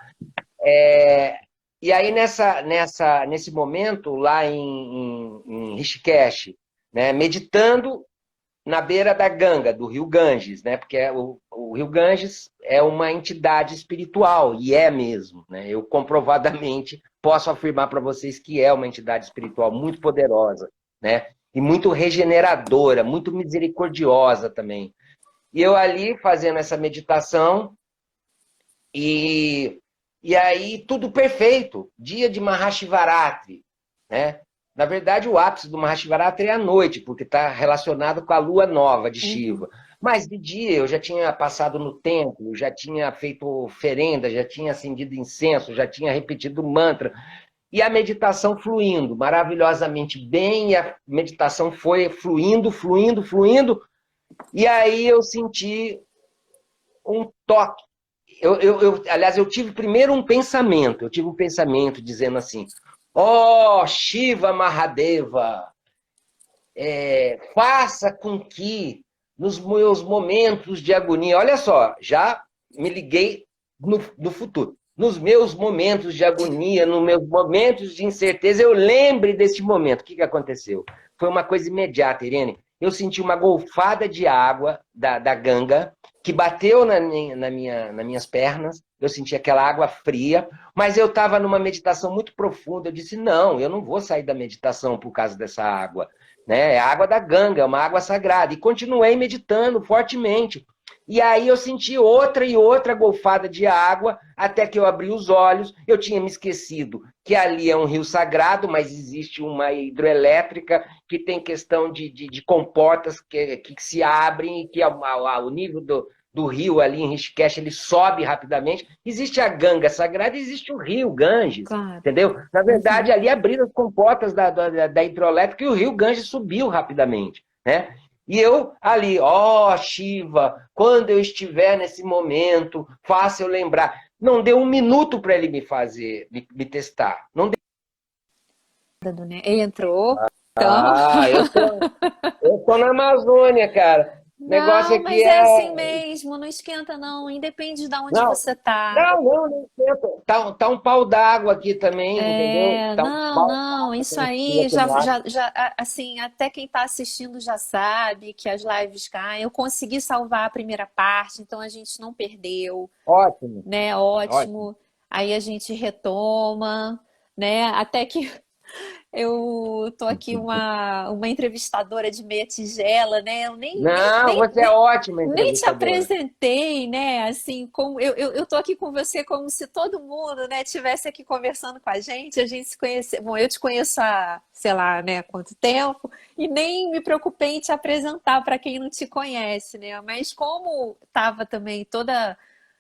S2: E aí, nesse momento, lá em Rishikesh, né, meditando na beira da Ganga, do rio Ganges, né? Porque o rio Ganges é uma entidade espiritual, e é mesmo, né? Eu comprovadamente posso afirmar para vocês que é uma entidade espiritual muito poderosa, né? E muito regeneradora, muito misericordiosa também. E eu ali fazendo essa meditação, e, e aí tudo perfeito, dia de Mahashivaratri, né? Na verdade, o ápice do Mahashivaratri é à noite, porque está relacionado com a lua nova de
S1: Uhum.
S2: Shiva. Mas de dia eu já tinha passado no templo, já tinha feito oferenda, já tinha acendido incenso, já tinha repetido mantra. E a meditação fluindo maravilhosamente bem, e a meditação foi fluindo, fluindo, fluindo. E aí eu senti um toque. Aliás, eu tive primeiro um pensamento. Eu tive um pensamento dizendo assim: ó, Shiva Mahadeva, faça com que nos meus momentos de agonia, olha só, já me liguei no futuro. Nos meus momentos de agonia, nos meus momentos de incerteza, eu lembre desse momento. O que aconteceu? Foi uma coisa imediata, Irene. Eu senti uma golfada de água da Ganga que bateu nas minhas pernas. Eu senti aquela água fria, mas eu estava numa meditação muito profunda. Eu disse: não, eu não vou sair da meditação por causa dessa água, né? É a água da Ganga, é uma água sagrada. E continuei meditando fortemente. E aí eu senti outra e outra golfada de água, até que eu abri os olhos. Eu tinha me esquecido que ali é um rio sagrado, mas existe uma hidroelétrica que tem questão de comportas que se abrem e que o nível do rio ali em Rishikesh ele sobe rapidamente. Existe a Ganga sagrada e existe o rio Ganges.
S1: Claro.
S2: Entendeu? Na
S1: Uhum.
S2: verdade, ali abriram as comportas da hidroelétrica e o rio Ganges subiu rapidamente, né? E eu ali, ó, Shiva, quando eu estiver nesse momento, faça eu lembrar. Não deu um minuto para ele me testar. Não deu.
S1: Né? Entrou. Então,
S2: Eu tô na Amazônia, cara. O negócio
S1: não,
S2: aqui
S1: mas é assim
S2: é.
S1: mesmo, não esquenta não, independe de onde
S2: Não,
S1: você tá.
S2: não esquenta. Tá um pau d'água aqui também, entendeu?
S1: É,
S2: Tá um
S1: não,
S2: pau
S1: não,
S2: d'água
S1: isso
S2: aqui
S1: aí
S2: aqui no ar.
S1: assim, até quem está assistindo já sabe que as lives caem. Eu consegui salvar a primeira parte, então a gente não perdeu,
S2: Ótimo,
S1: né?
S2: ótimo.
S1: Ótimo. Aí a gente retoma, né? Até que eu tô aqui uma entrevistadora de meia tigela, né? Eu
S2: Não, você é ótima
S1: nem te
S2: entrevistadora.
S1: apresentei, né? Assim, como eu tô aqui com você como se todo mundo, né, tivesse aqui conversando com a gente se conhece. Bom, eu te conheço há, sei lá, né, quanto tempo, e nem me preocupei em te apresentar para quem não te conhece, né? Mas como tava também toda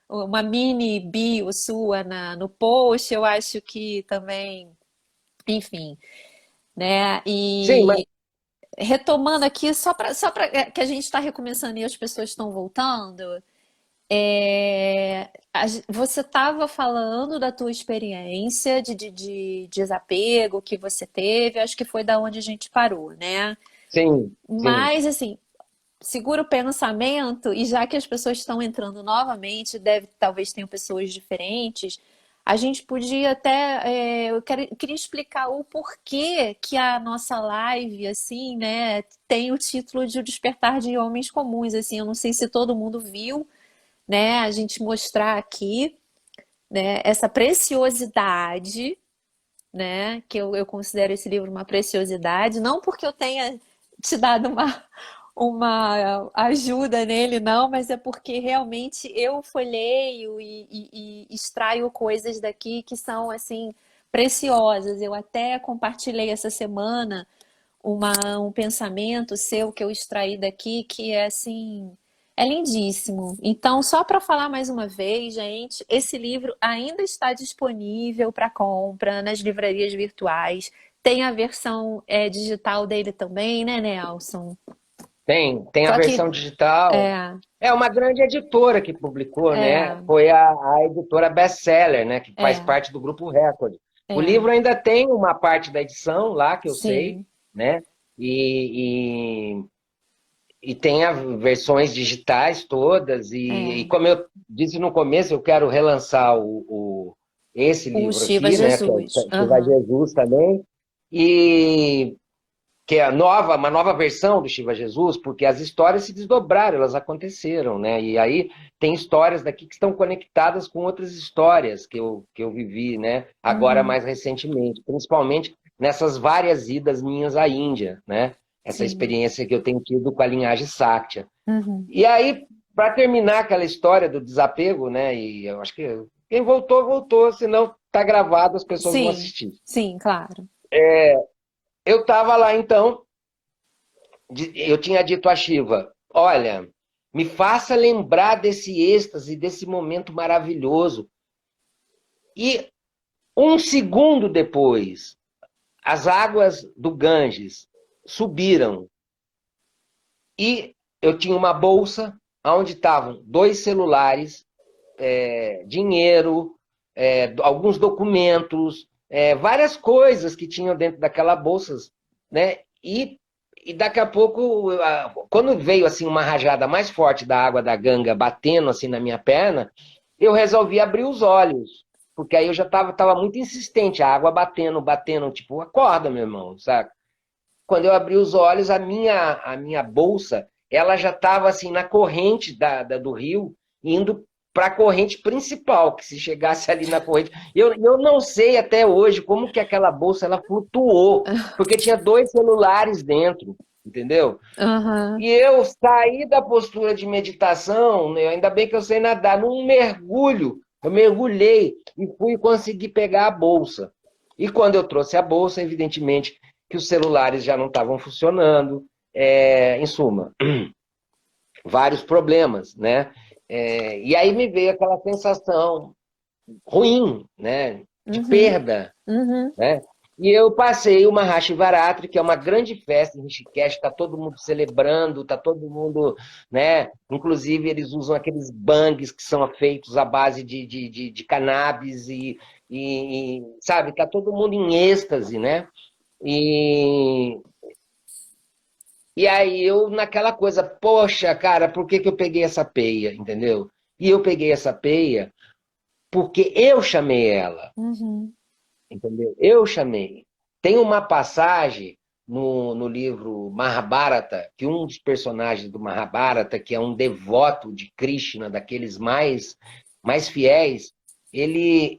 S1: uma mini bio sua no post, eu acho que também, enfim, né?
S2: Sim, mas
S1: E retomando aqui, só para que a gente está recomeçando e as pessoas estão voltando, você estava falando da tua experiência de desapego que você teve, acho que foi da onde a gente parou, né?
S2: Sim, sim.
S1: Mas, assim, segura o pensamento, e já que as pessoas estão entrando novamente, talvez tenham pessoas diferentes, a gente podia até, queria explicar o porquê que a nossa live, assim, né, tem o título de O Despertar de Homens Comuns, assim, eu não sei se todo mundo viu, né, a gente mostrar aqui, né, essa preciosidade, né? Que eu considero esse livro uma preciosidade, não porque eu tenha te dado uma ajuda nele, não, mas é porque realmente eu folheio e extraio coisas daqui que são assim preciosas. Eu até compartilhei essa semana um pensamento seu que eu extraí daqui que é assim, é lindíssimo. Então, só para falar mais uma vez, gente, esse livro ainda está disponível para compra nas livrarias virtuais. Tem a versão digital dele também, né, Nelson?
S2: Tem a
S1: Só que
S2: versão digital.
S1: é,
S2: É uma grande editora que publicou, né?
S1: é,
S2: Foi a editora Bestseller, né? Que faz
S1: é,
S2: parte do Grupo Record. O
S1: é,
S2: livro ainda tem uma parte da edição lá, que eu sei,
S1: sim,
S2: né? E tem as versões digitais todas. E
S1: é.
S2: como eu disse no começo, eu quero relançar esse
S1: O
S2: livro
S1: Shiva
S2: aqui, né? Que é o
S1: Jesus.
S2: Shiva
S1: Aham.
S2: Jesus também. E que é uma nova versão do Shiva Jesus, porque as histórias se desdobraram, elas aconteceram, né? E aí tem histórias daqui que estão conectadas com outras histórias que eu vivi, né? Agora
S1: Uhum.
S2: mais recentemente, principalmente nessas várias idas minhas à Índia, né? Essa
S1: Sim.
S2: experiência que eu tenho tido com a linhagem Sakya.
S1: Uhum.
S2: E aí, para terminar aquela história do desapego, né? E eu acho que quem voltou, voltou, senão tá gravado, as pessoas vão
S1: Sim,
S2: assistir.
S1: sim, claro.
S2: Eu estava lá então, eu tinha dito a Shiva, olha, me faça lembrar desse êxtase, desse momento maravilhoso. E um segundo depois, as águas do Ganges subiram e eu tinha uma bolsa onde estavam 2 celulares, dinheiro, alguns documentos, várias coisas que tinham dentro daquela bolsa, né? E daqui a pouco, quando veio assim uma rajada mais forte da água da Ganga batendo assim na minha perna, eu resolvi abrir os olhos, porque aí eu já estava muito insistente, a água batendo, batendo, tipo, acorda, meu irmão, sabe? Quando eu abri os olhos, a minha bolsa, ela já estava assim na corrente do rio, indo para a corrente principal, que se chegasse ali na corrente. Eu não sei até hoje como que aquela bolsa ela flutuou, porque tinha 2 celulares dentro, entendeu?
S1: Aham.
S2: E eu saí da postura de meditação, né? Ainda bem que eu sei nadar, num mergulho. Eu mergulhei e fui conseguir pegar a bolsa. E quando eu trouxe a bolsa, evidentemente que os celulares já não estavam funcionando. Em suma, vários problemas, né? E aí me veio aquela sensação ruim, né? De
S1: Uhum.
S2: perda,
S1: Uhum.
S2: né? E eu passei uma Mahashivaratri, que é uma grande festa em Rishikesh, está todo mundo celebrando, está todo mundo, né? Inclusive eles usam aqueles bangs que são feitos à base de cannabis sabe, está todo mundo em êxtase, né? E, e aí eu naquela coisa, poxa, cara, por que que eu peguei essa peia, entendeu? E eu peguei essa peia porque eu chamei ela.
S1: Uhum.
S2: Entendeu? Eu chamei. Tem uma passagem no livro Mahabharata, que um dos personagens do Mahabharata, que é um devoto de Krishna, daqueles mais fiéis, ele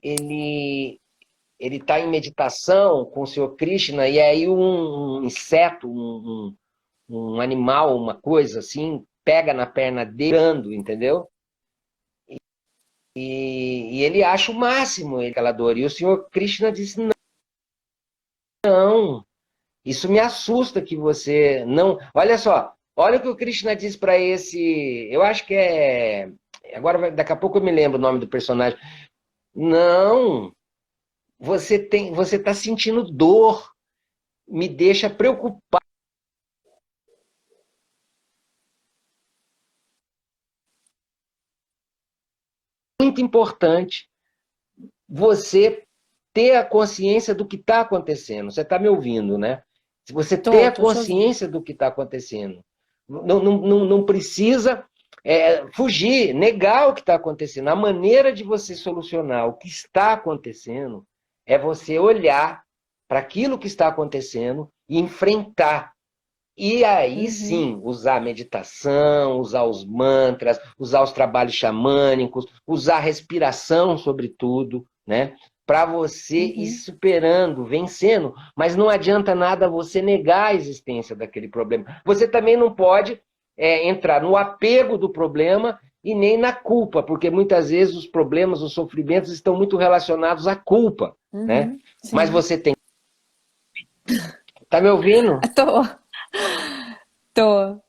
S2: está em meditação com o Senhor Krishna, e aí um inseto, um animal, uma coisa assim, pega na perna dele, entendeu? E ele acha o máximo aquela dor. E o Senhor Krishna disse: não, isso me assusta que você não. Olha só, olha o que o Krishna diz para esse. Eu acho que é. Agora, daqui a pouco eu me lembro o nome do personagem. Não, você está sentindo dor, me deixa preocupado. Muito importante você ter a consciência do que está acontecendo. Você está me ouvindo, né? Você ter a
S1: Tô te ouvindo.
S2: consciência do que está acontecendo. Não precisa fugir, negar o que está acontecendo. A maneira de você solucionar o que está acontecendo é você olhar para aquilo que está acontecendo e enfrentar. E aí
S1: Uhum,
S2: sim, usar a meditação, usar os mantras, usar os trabalhos xamânicos, usar a respiração, sobretudo, né? Para você ir
S1: uhum,
S2: superando, vencendo. Mas não adianta nada você negar a existência daquele problema. Você também não pode entrar no apego do problema e nem na culpa, porque muitas vezes os problemas, os sofrimentos estão muito relacionados à culpa, né?
S1: uhum,
S2: Mas
S1: sim.
S2: você tem. Tá me ouvindo?
S1: Tô, tô.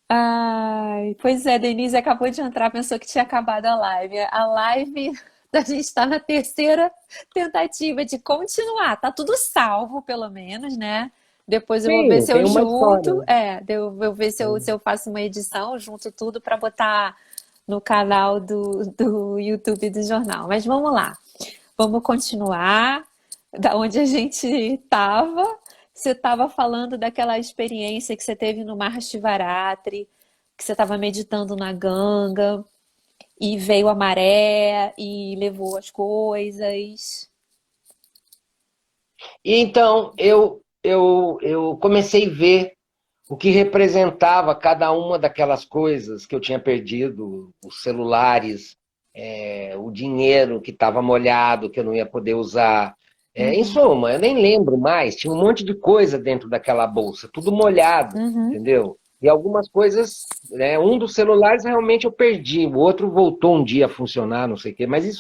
S1: Ai, pois é, Denise acabou de entrar, pensou que tinha acabado a live. A live, a gente está na terceira tentativa de continuar. Tá tudo salvo, pelo menos, né? Depois eu vou ver
S2: Sim,
S1: se
S2: tem
S1: eu
S2: uma história.
S1: junto, eu vou ver se eu faço uma edição, junto tudo para botar no canal do YouTube do jornal. Mas vamos lá, vamos continuar da onde a gente estava. Você estava falando daquela experiência que você teve no Mahashivaratri, que você estava meditando na Ganga e veio a maré e levou as coisas.
S2: E então eu comecei a ver o que representava cada uma daquelas coisas que eu tinha perdido, os celulares, o dinheiro que estava molhado, que eu não ia poder usar. Em
S1: Uhum,
S2: suma, eu nem lembro mais, tinha um monte de coisa dentro daquela bolsa, tudo molhado,
S1: uhum,
S2: entendeu? E algumas coisas, né, um dos celulares realmente eu perdi, o outro voltou um dia a funcionar, não sei o quê, mas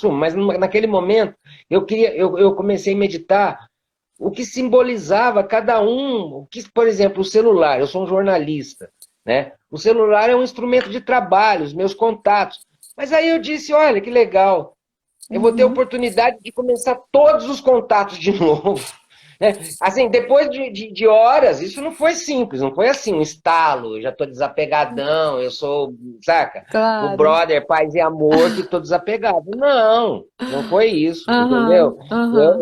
S2: naquele momento eu comecei a meditar o que simbolizava cada um, o que, por exemplo, o celular, eu sou um jornalista, né? O celular é um instrumento de trabalho, os meus contatos. Mas aí eu disse, olha, que legal, eu vou ter a
S1: uhum.
S2: oportunidade de começar todos os contatos de novo. Né? Assim, depois de horas, isso não foi simples, não foi assim, um estalo, eu já estou desapegadão, eu sou, saca? O
S1: Claro.
S2: brother, paz e amor, que estou desapegado. Não, não foi isso,
S1: Aham,
S2: entendeu? Eu,
S1: aham.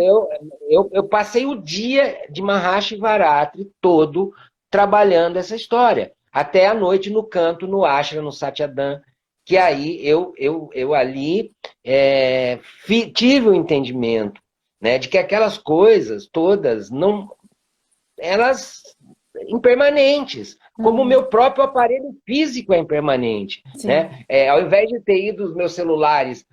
S2: eu, eu passei o dia de Mahashivaratri todo trabalhando essa história, até a noite no canto, no ashram, no Satyadhan, que aí eu ali tive o entendimento, né, de que aquelas coisas todas não, elas impermanentes, como o
S1: Uhum.
S2: meu próprio aparelho físico é impermanente,
S1: Sim,
S2: né? Ao invés de ter ido os meus celulares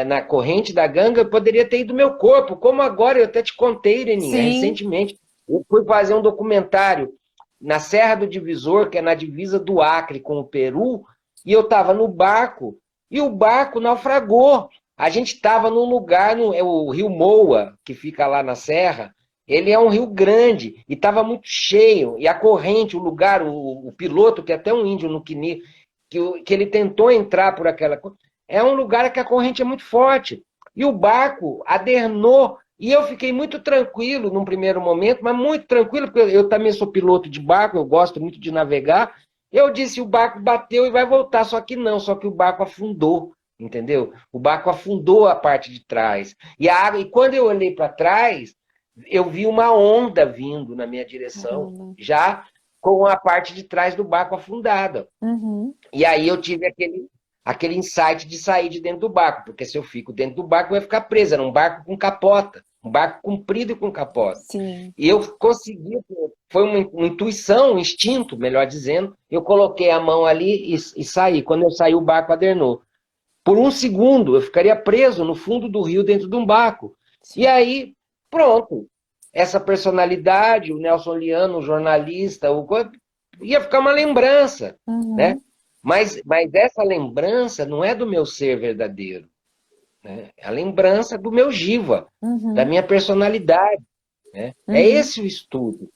S2: na corrente da ganga, eu poderia ter ido meu corpo, como agora eu até te contei, Ireninha,
S1: sim.
S2: recentemente eu fui fazer um documentário na Serra do Divisor, que é na divisa do Acre com o Peru, e eu estava no barco e o barco naufragou. A gente estava num lugar, é o Rio Moa, que fica lá na serra, ele é um rio grande e estava muito cheio. E a corrente, o lugar, o piloto, que é até um índio no Quini, que ele tentou entrar por aquela. É um lugar que a corrente é muito forte. E o barco adernou. E eu fiquei muito tranquilo num primeiro momento, mas muito tranquilo, porque eu também sou piloto de barco, eu gosto muito de navegar. Eu disse: o barco bateu e vai voltar. Só que não, só que o barco afundou. Entendeu? O barco afundou a parte de trás. E a água, e quando eu olhei para trás, eu vi uma onda vindo na minha direção,
S1: Caramba.
S2: já com a parte de trás do barco afundada.
S1: Uhum.
S2: E aí eu tive aquele insight de sair de dentro do barco, porque se eu fico dentro do barco, eu ia ficar preso. Era um barco com capota, um barco comprido e com capota.
S1: Sim.
S2: E eu consegui, foi uma intuição, um instinto, melhor dizendo, eu coloquei a mão ali e saí. Quando eu saí, o barco adernou. Por um segundo, eu ficaria preso no fundo do rio dentro de um barco. E
S1: Sim.
S2: aí, pronto. Essa personalidade, o Nelson Liano, o jornalista, ia ficar uma lembrança, né?
S1: Uhum.
S2: Mas essa lembrança não é do meu ser verdadeiro, né? É a lembrança do meu jiva, da
S1: Uhum.
S2: minha personalidade, né? É
S1: Uhum.
S2: esse o estudo.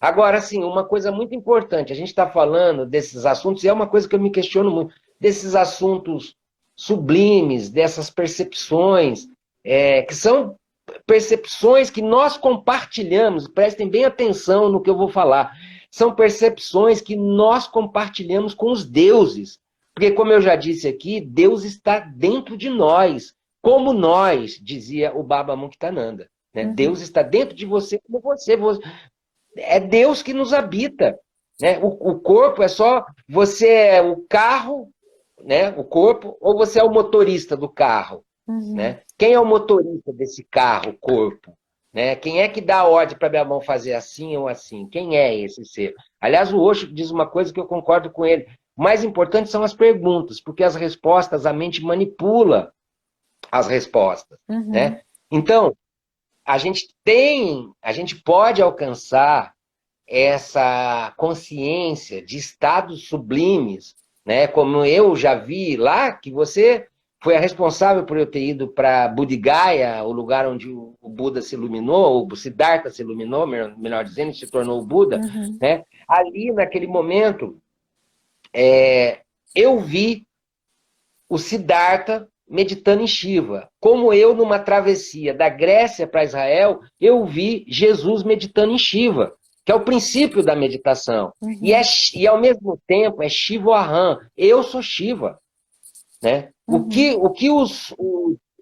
S2: Agora, assim, uma coisa muito importante, a gente está falando desses assuntos, e é uma coisa que eu me questiono muito, desses assuntos sublimes, dessas percepções, que são percepções que nós compartilhamos, prestem bem atenção no que eu vou falar, são percepções que nós compartilhamos com os deuses. Porque, como eu já disse aqui, Deus está dentro de nós, como nós, dizia o Baba Muktananda. Né?
S1: Uhum.
S2: Deus está dentro de você como você. é Deus que nos habita, né? O corpo é só, você é o carro, né? O corpo, ou você é o motorista do carro,
S1: Uhum.
S2: né? Quem é o motorista desse carro, o corpo? Né? Quem é que dá a ordem para minha mão fazer assim ou assim? Quem é esse ser? Aliás, o Osho diz uma coisa que eu concordo com ele. O mais importante são as perguntas, porque as respostas, a mente manipula as respostas,
S1: Uhum.
S2: né? Então, a gente pode alcançar essa consciência de estados sublimes, né? Como eu já vi lá, que você foi a responsável por eu ter ido para Bodh Gaya, o lugar onde o Buda se iluminou, o Siddhartha se iluminou, melhor dizendo, se tornou o Buda,
S1: Uhum.
S2: né? Ali, naquele momento, eu vi o Siddhartha meditando em Shiva. Como eu, numa travessia da Grécia para Israel, eu vi Jesus meditando em Shiva, que é o princípio da meditação.
S1: Uhum.
S2: E ao mesmo tempo, é Shiva Aham. Eu sou Shiva. Né?
S1: Uhum.
S2: O que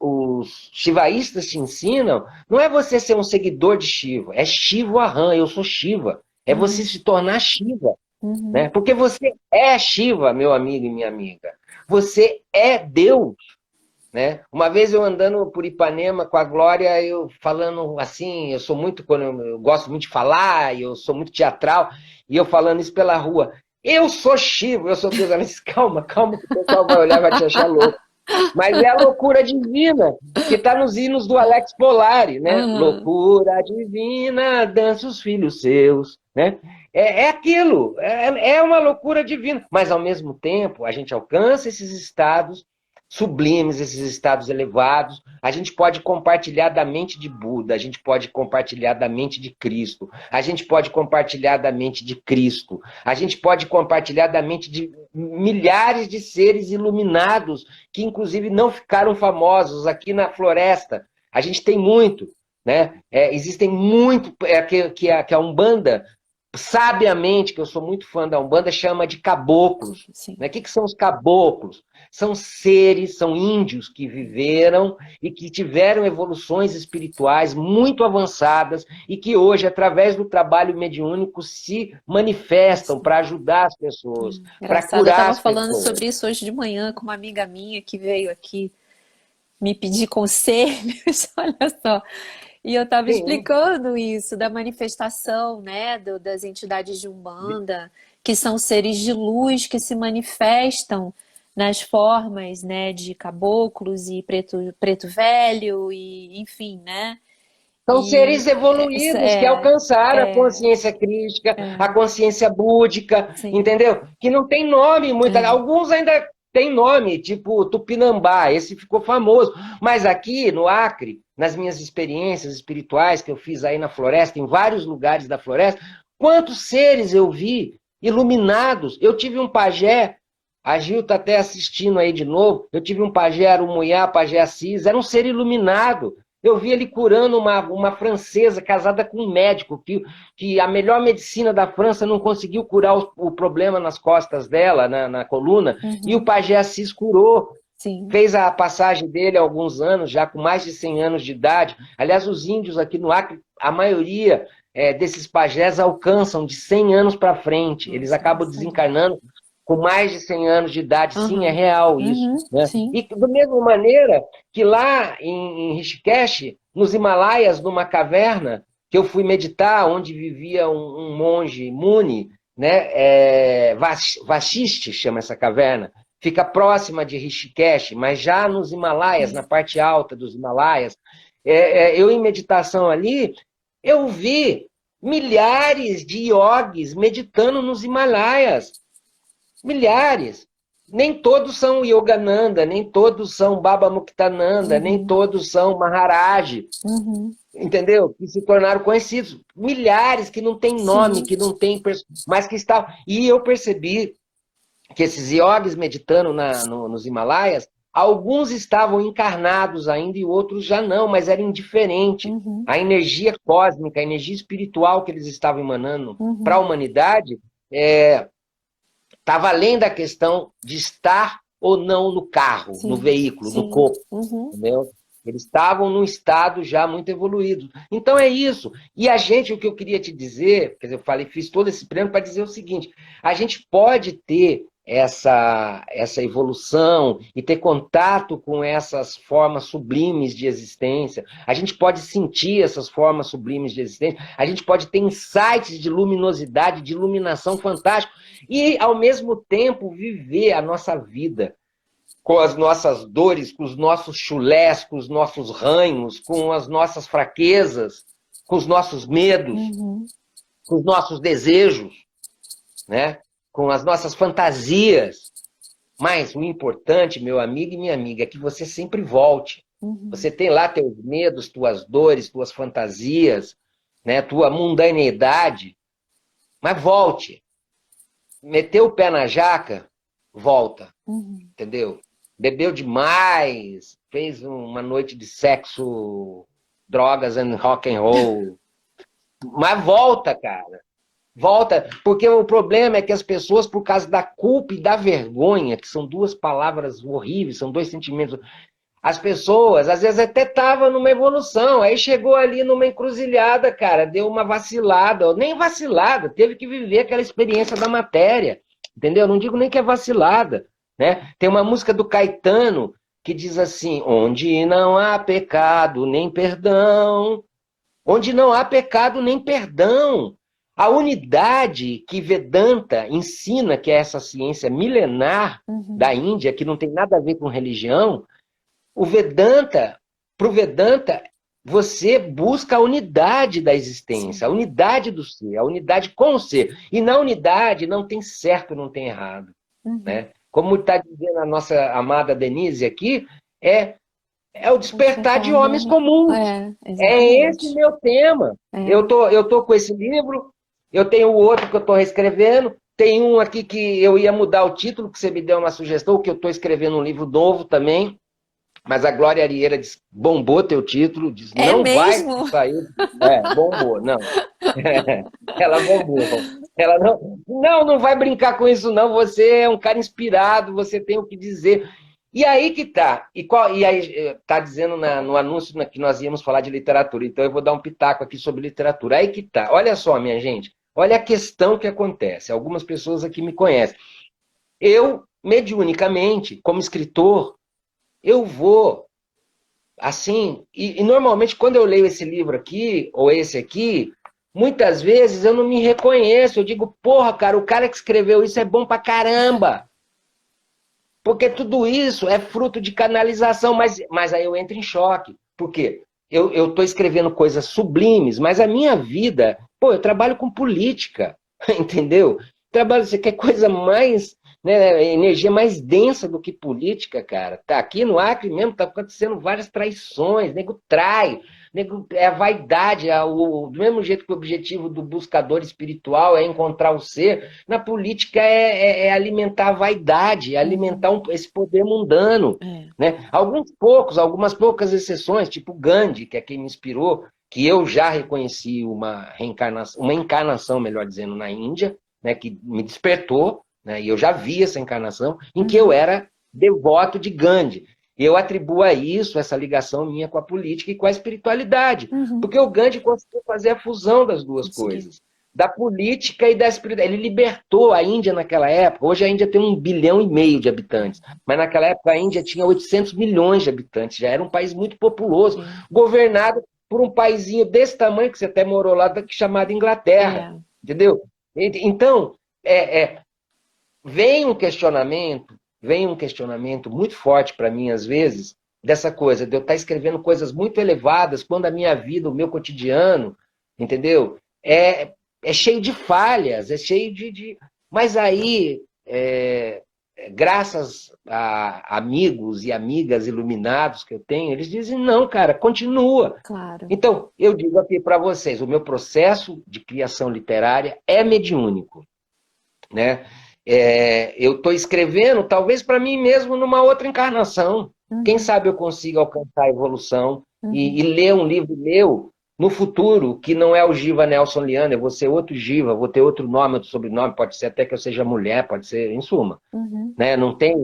S2: os shivaístas te ensinam não é você ser um seguidor de Shiva, é Shiva Aham, eu sou Shiva. É você
S1: Uhum.
S2: se tornar Shiva. Né?
S1: Uhum.
S2: Porque você é Shiva, meu amigo e minha amiga. Você é Deus. Né? Uma vez eu andando por Ipanema com a Glória, eu falando assim, eu sou muito, quando eu gosto muito de falar, eu sou muito teatral, e eu falando isso pela rua. Eu sou Shiva, eu sou Deus. Ela disse, calma, calma, que o pessoal vai olhar e vai te achar louco. Mas é a loucura divina, que está nos hinos do Alex Polari, né?
S1: Aham.
S2: Loucura divina, dança os filhos seus, né? É aquilo, é uma loucura divina. Mas, ao mesmo tempo, a gente alcança esses estados sublimes, esses estados elevados. A gente pode compartilhar da mente de Buda, a gente pode compartilhar da mente de Cristo, a gente pode compartilhar da mente de Cristo, a gente pode compartilhar da mente de milhares de seres iluminados que inclusive não ficaram famosos aqui na floresta. A gente tem muito, né? Existem muito que a Umbanda, sabiamente, que eu sou muito fã da Umbanda, chama de caboclos.
S1: Sim.
S2: Né? O que são os caboclos? São seres, são índios que viveram e que tiveram evoluções espirituais muito avançadas e que hoje, através do trabalho mediúnico, se manifestam para ajudar as pessoas, para
S1: Engraçado, eu
S2: curar
S1: estava
S2: as
S1: falando
S2: pessoas.
S1: sobre isso hoje de manhã com uma amiga minha que veio aqui me pedir conselhos, olha só. E eu estava
S2: Sim,
S1: explicando isso, da manifestação, né, das entidades de Umbanda, que são seres de luz que se manifestam nas formas, né, de caboclos e preto velho, e enfim, né?
S2: são seres
S1: E
S2: evoluídos que alcançaram a
S1: é,
S2: consciência crística,
S1: é,
S2: a consciência búdica,
S1: sim,
S2: entendeu? Que não tem nome,
S1: é,
S2: alguns ainda têm nome, tipo Tupinambá, esse ficou famoso. Mas aqui no Acre, nas minhas experiências espirituais que eu fiz aí na floresta, em vários lugares da floresta, quantos seres eu vi iluminados. Eu tive um pajé, a Gil está até assistindo aí de novo, eu tive um pajé Arumuiá, pajé Assis, era um ser iluminado. Eu vi ele curando uma francesa casada com um médico, que a melhor medicina da França não conseguiu curar o problema nas costas dela, na coluna, e o
S1: uhum,
S2: pajé Assis curou.
S1: sim,
S2: Fez a passagem dele há alguns anos, já com mais de 100 anos de idade. Aliás, os índios aqui no Acre, a maioria desses pajés alcançam de 100 anos para frente. Eles
S1: nossa,
S2: acabam
S1: isso aí.
S2: desencarnando com mais de 100 anos de idade. Sim, é
S1: Aham,
S2: real isso.
S1: uhum,
S2: Né?
S1: sim,
S2: E da mesma maneira que lá em Rishikesh, nos Himalaias, numa caverna, que eu fui meditar, onde vivia um monge Muni, né? Vashiste chama essa caverna, fica próxima de Rishikesh, mas já nos Himalaias, na
S1: sim,
S2: parte alta dos Himalaias. Eu, em meditação ali, eu vi milhares de yogis meditando nos Himalaias. Milhares. Nem todos são Yogananda, nem todos são Baba Muktananda, nem
S1: uhum,
S2: todos são Maharaj,
S1: uhum,
S2: entendeu? Que se tornaram conhecidos. Milhares que não têm nome,
S1: sim,
S2: que não têm, mas que estavam. E eu percebi que esses yogis meditando nos Himalaias, alguns estavam encarnados ainda e outros já não, mas era indiferente.
S1: uhum,
S2: A energia cósmica, a energia espiritual que eles estavam emanando para a
S1: uhum,
S2: humanidade estava além da questão de estar ou não no carro, no
S1: sim,
S2: veículo, no
S1: sim,
S2: corpo,
S1: uhum,
S2: entendeu? Eles estavam num estado já muito evoluído. Então é isso. E a gente, o que eu queria te dizer, quer dizer, eu falei, fiz todo esse plano para dizer o seguinte: a gente pode ter essa evolução e ter contato com essas formas sublimes de existência. A gente pode sentir essas formas sublimes de existência. A gente pode ter insights de luminosidade, de iluminação fantástica e, ao mesmo tempo, viver a nossa vida com as nossas dores, com os nossos chulés, com os nossos ranhos, com as nossas fraquezas, com os nossos medos, com os nossos desejos, né? Com as nossas fantasias. Mas o importante, meu amigo e minha amiga, é que você sempre volte. Você tem lá teus medos, tuas dores, tuas fantasias, né? Tua mundanidade, mas volte. Meteu o pé na jaca, volta. Entendeu? Bebeu demais, fez uma noite de sexo, drogas and rock and roll. Mas volta, cara. Volta, porque o problema é que as pessoas, por causa da culpa e da vergonha, que são duas palavras horríveis, são dois sentimentos, as pessoas, às vezes, até estavam numa evolução, aí chegou ali numa encruzilhada, cara, deu uma vacilada, ou nem vacilada, teve que viver aquela experiência da matéria, entendeu? Não digo nem que é vacilada, né? Tem uma música do Caetano que diz assim: onde não há pecado nem perdão, onde não há pecado nem perdão. A unidade que Vedanta ensina, que é essa ciência milenar da Índia, que não tem nada a ver com religião, o Vedanta, para o Vedanta, você busca a unidade da existência, a unidade do ser, a unidade com o ser. E na unidade não tem certo, não tem errado, né? Como está dizendo a nossa amada Denise aqui, é o despertar de homens comuns. É esse meu tema. Eu tô com esse livro, eu tenho o outro que eu estou reescrevendo, tem um aqui que eu ia mudar o título, que você me deu uma sugestão, que eu estou escrevendo um livro novo também, mas a Glória Arieira disse, bombou teu título, disse, não mesmo? Vai sair. Bombou, não. Ela bombou. Ela não vai brincar com isso, não. Você é um cara inspirado, você tem o que dizer. E aí que tá. E aí tá dizendo no anúncio que nós íamos falar de literatura. Então eu vou dar um pitaco aqui sobre literatura. Aí que tá. Olha só, minha gente. Olha a questão que acontece. Algumas pessoas aqui me conhecem. Eu, mediunicamente, como escritor, eu vou, assim, e normalmente quando eu leio esse livro aqui, ou esse aqui, muitas vezes eu não me reconheço. Eu digo, porra, cara, o cara que escreveu isso é bom pra caramba. Porque tudo isso é fruto de canalização, mas aí eu entro em choque. Por quê? Eu estou escrevendo coisas sublimes, mas a minha vida, eu trabalho com política, entendeu? Você quer coisa mais, né, energia mais densa do que política, cara. Tá aqui no Acre mesmo, tá acontecendo várias traições, nego trai. É a vaidade, do mesmo jeito que o objetivo do buscador espiritual é encontrar o ser, na política é alimentar a vaidade, é alimentar esse poder mundano. Né? Algumas poucas exceções, tipo Gandhi, que é quem me inspirou, que eu já reconheci uma encarnação, melhor dizendo, na Índia, né, que me despertou, né, e eu já vi essa encarnação, em que eu era devoto de Gandhi. Eu atribuo a isso, essa ligação minha com a política e com a espiritualidade. Porque o Gandhi conseguiu fazer a fusão das duas coisas. Da política e da espiritualidade. Ele libertou a Índia naquela época. Hoje a Índia tem 1,5 bilhão de habitantes. Mas naquela época a Índia tinha 800 milhões de habitantes. Já era um país muito populoso. Governado por um paizinho desse tamanho, que você até morou lá, chamado Inglaterra. Entendeu? Então, vem um questionamento muito forte para mim, às vezes, dessa coisa, de eu estar escrevendo coisas muito elevadas, quando a minha vida, o meu cotidiano, entendeu? É cheio de falhas, é cheio de... Mas aí, graças a amigos e amigas iluminados que eu tenho, eles dizem, não, cara, continua.
S1: Claro.
S2: Então, eu digo aqui para vocês, o meu processo de criação literária é mediúnico, né? Eu estou escrevendo, talvez para mim mesmo, numa outra encarnação. Quem sabe eu consiga alcançar a evolução e ler um livro meu no futuro, que não é o Giva Nelson Liana, eu vou ser outro Giva, vou ter outro nome, outro sobrenome, pode ser até que eu seja mulher, pode ser, em suma. Né? Não tem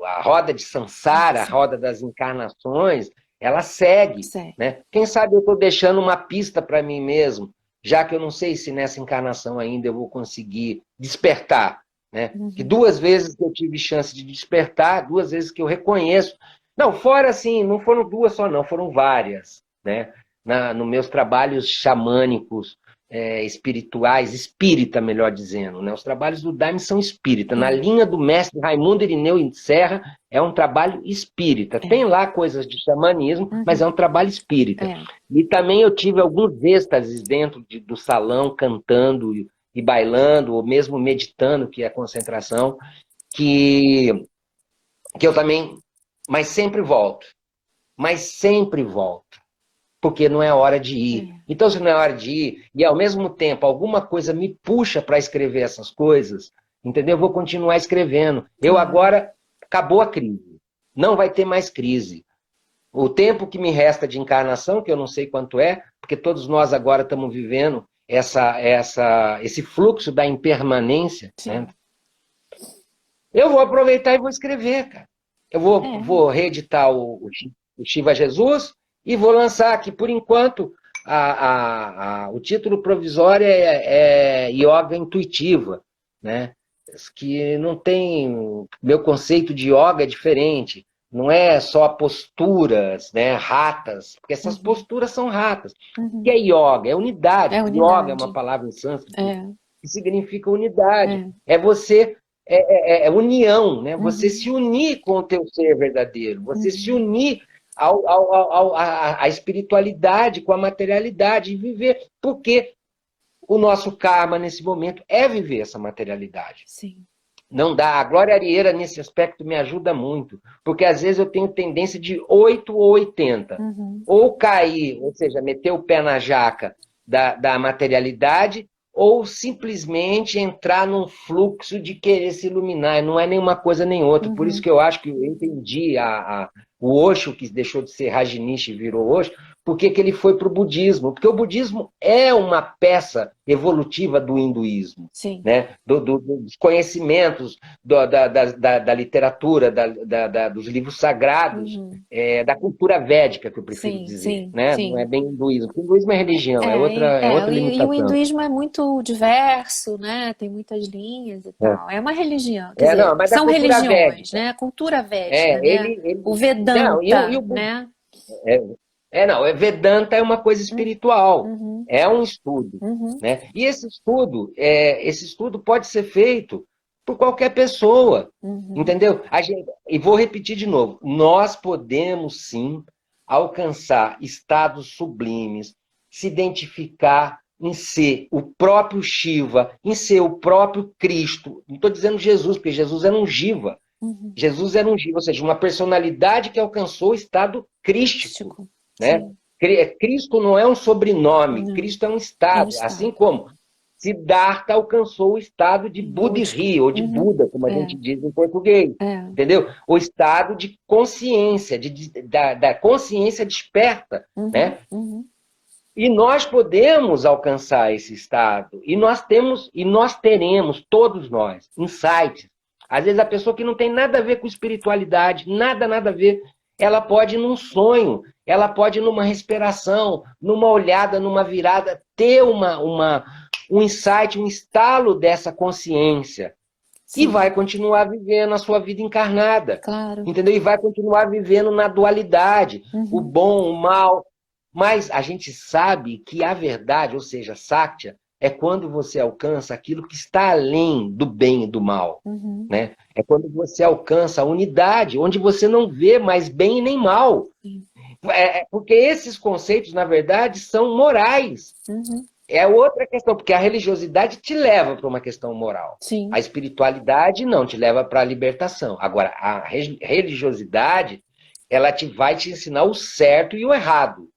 S2: a roda de Sansara, a roda das encarnações, ela segue, né? Quem sabe eu estou deixando uma pista para mim mesmo, já que eu não sei se nessa encarnação ainda eu vou conseguir despertar, né? Que 2 vezes que eu tive chance de despertar, 2 vezes que eu reconheço. Não, fora assim, não foram 2 só não, foram várias, né? Nos meus trabalhos xamânicos, espirituais, espírita, melhor dizendo, né? Os trabalhos do Daime são espírita. Na linha do mestre Raimundo Irineu Serra, é um trabalho espírita. Tem lá coisas de xamanismo, mas é um trabalho espírita. E também eu tive alguns êxtases dentro do salão, cantando e bailando, ou mesmo meditando, que é a concentração, que eu também... Mas sempre volto. Porque não é hora de ir. Então, se não é hora de ir, e ao mesmo tempo alguma coisa me puxa para escrever essas coisas, entendeu? Eu vou continuar escrevendo. Eu agora, acabou a crise. Não vai ter mais crise. O tempo que me resta de encarnação, que eu não sei quanto é, porque todos nós agora estamos vivendo esse fluxo da impermanência, né? Eu vou aproveitar e vou escrever, cara. Eu vou reeditar o Shiva Jesus, e vou lançar aqui, por enquanto, o título provisório é Yoga Intuitiva, né? Que não tem... Meu conceito de yoga é diferente. Não é só posturas, né, ratas, porque essas posturas são ratas. O que é yoga? É unidade. Yoga é uma palavra em sânscrito que significa unidade. É você... É união, né? Você se unir com o teu ser verdadeiro. Você se unir a espiritualidade com a materialidade e viver, porque o nosso karma nesse momento é viver essa materialidade. Não dá. A Glória Arieira, nesse aspecto, me ajuda muito, porque às vezes eu tenho tendência de 8 ou 80. Ou cair, ou seja, meter o pé na jaca da materialidade, ou simplesmente entrar num fluxo de querer se iluminar. Não é nenhuma coisa nem outra. Por isso que eu acho que eu entendi o Osho, que deixou de ser Rajneesh e virou Osho, porque que ele foi para o budismo. Porque o budismo é uma peça evolutiva do hinduísmo, né? Dos conhecimentos, da literatura, dos livros sagrados, da cultura védica, que eu prefiro dizer. Né? Não é bem hinduísmo. Porque o hinduísmo é religião, é outra limitação.
S1: E o hinduísmo é muito diverso, né? Tem muitas linhas e tal. É uma religião, quer dizer,
S2: não,
S1: são religiões,
S2: védica,
S1: né? A cultura védica, né? O Vedanta, né?
S2: Vedanta é uma coisa espiritual, é um estudo, né? E esse estudo pode ser feito por qualquer pessoa, entendeu? E vou repetir de novo, nós podemos sim alcançar estados sublimes, se identificar em ser o próprio Shiva, em ser o próprio Cristo. Não estou dizendo Jesus, porque Jesus era um Jiva. Jesus era um Jiva, ou seja, uma personalidade que alcançou o estado crístico. Né? Cristo não é um sobrenome, Cristo é um estado. Assim como Siddhartha alcançou o estado de Buddhi, ou de Buda, como a gente diz em português. Entendeu? O estado de consciência, da consciência desperta. Né? E nós podemos alcançar esse estado. E nós teremos, todos nós, insights. Às vezes a pessoa que não tem nada a ver com espiritualidade, nada a ver, ela pode num sonho, ela pode numa respiração, numa olhada, numa virada, ter um insight, um estalo dessa consciência. E vai continuar vivendo a sua vida encarnada. Entendeu? E vai continuar vivendo na dualidade, o bom, o mal. Mas a gente sabe que a verdade, ou seja, Sakya, é quando você alcança aquilo que está além do bem e do mal. Né? É quando você alcança a unidade, onde você não vê mais bem nem mal. Porque esses conceitos, na verdade, são morais. É outra questão, porque a religiosidade te leva para uma questão moral. A espiritualidade não, te leva para a libertação. Agora, a religiosidade, ela vai te ensinar o certo e o errado.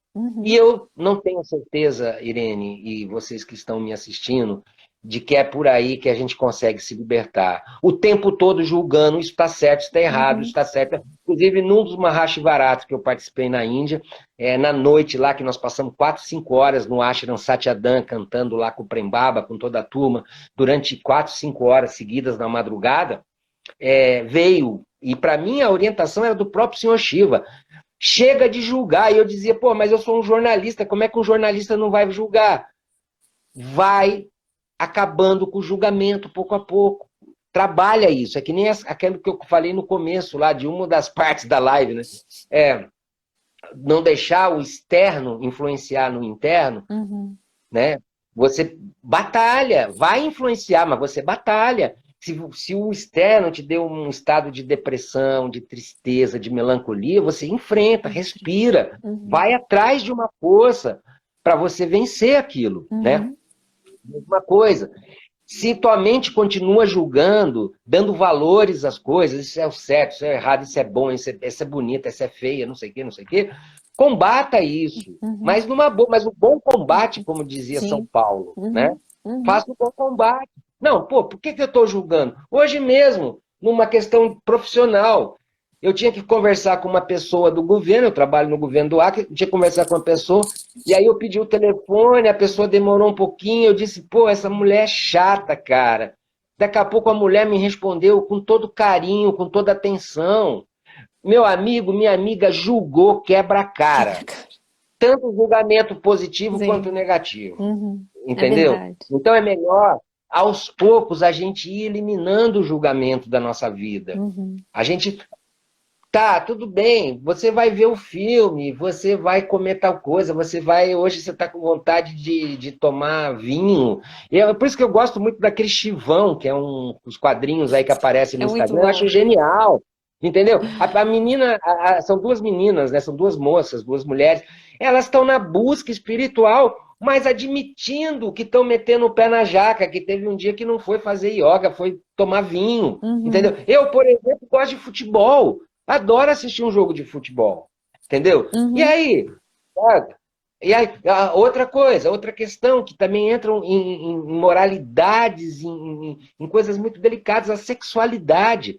S2: E eu não tenho certeza, Irene, e vocês que estão me assistindo, de que é por aí que a gente consegue se libertar. O tempo todo julgando, isso está certo, isso está errado, isso está certo. Inclusive, num dos Mahashivaratas que eu participei na Índia, na noite lá, que nós passamos 4, 5 horas no Ashram Satyadhan, cantando lá com o Prembaba, com toda a turma, durante 4, 5 horas seguidas na madrugada, veio E para mim a orientação era do próprio senhor Shiva. Chega de julgar. E eu dizia, pô, mas eu sou um jornalista, como é que um jornalista não vai julgar? Vai acabando com o julgamento pouco a pouco. Trabalha isso. É que nem aquilo que eu falei no começo lá, de uma das partes da live, né? Não deixar o externo influenciar no interno, né? Você batalha, vai influenciar, mas você batalha. Se o externo te deu um estado de depressão, de tristeza, de melancolia, você enfrenta, respira, vai atrás de uma força para você vencer aquilo, né? Mesma coisa. Se tua mente continua julgando, dando valores às coisas, isso é o certo, isso é errado, isso é bom, isso é bonito, isso é feia, não sei o quê, não sei o quê, combata isso. Mas numa boa, mas o bom combate, como dizia São
S1: Sim.
S2: Paulo, né? Faça o bom combate. Não, pô, por que eu estou julgando? Hoje mesmo, numa questão profissional, eu tinha que conversar com uma pessoa do governo, eu trabalho no governo do Acre, tinha que conversar com uma pessoa, e aí eu pedi o telefone, a pessoa demorou um pouquinho, eu disse, pô, essa mulher é chata, cara. Daqui a pouco a mulher me respondeu com todo carinho, com toda atenção. Meu amigo, minha amiga julgou quebra-cara. Tanto julgamento positivo
S1: Sim.
S2: quanto negativo.
S1: É
S2: Entendeu?
S1: verdade.
S2: Então é melhor, aos poucos, a gente ir eliminando o julgamento da nossa vida. A gente tá, tudo bem, você vai ver o filme, você vai comer tal coisa, hoje você está com vontade de tomar vinho. Por isso que eu gosto muito daquele Chivão, que é os quadrinhos aí que aparecem no
S1: É muito
S2: Instagram, eu acho
S1: bom.
S2: genial. Entendeu? A menina, são duas meninas, né? São duas moças, duas mulheres. Elas estão na busca espiritual, mas admitindo que estão metendo o pé na jaca, que teve um dia que não foi fazer yoga, foi tomar vinho. Entendeu? Eu, por exemplo, gosto de futebol. Adoro assistir um jogo de futebol, entendeu? E aí, sabe? E aí, outra coisa, outra questão que também entram em moralidades, em coisas muito delicadas, a sexualidade.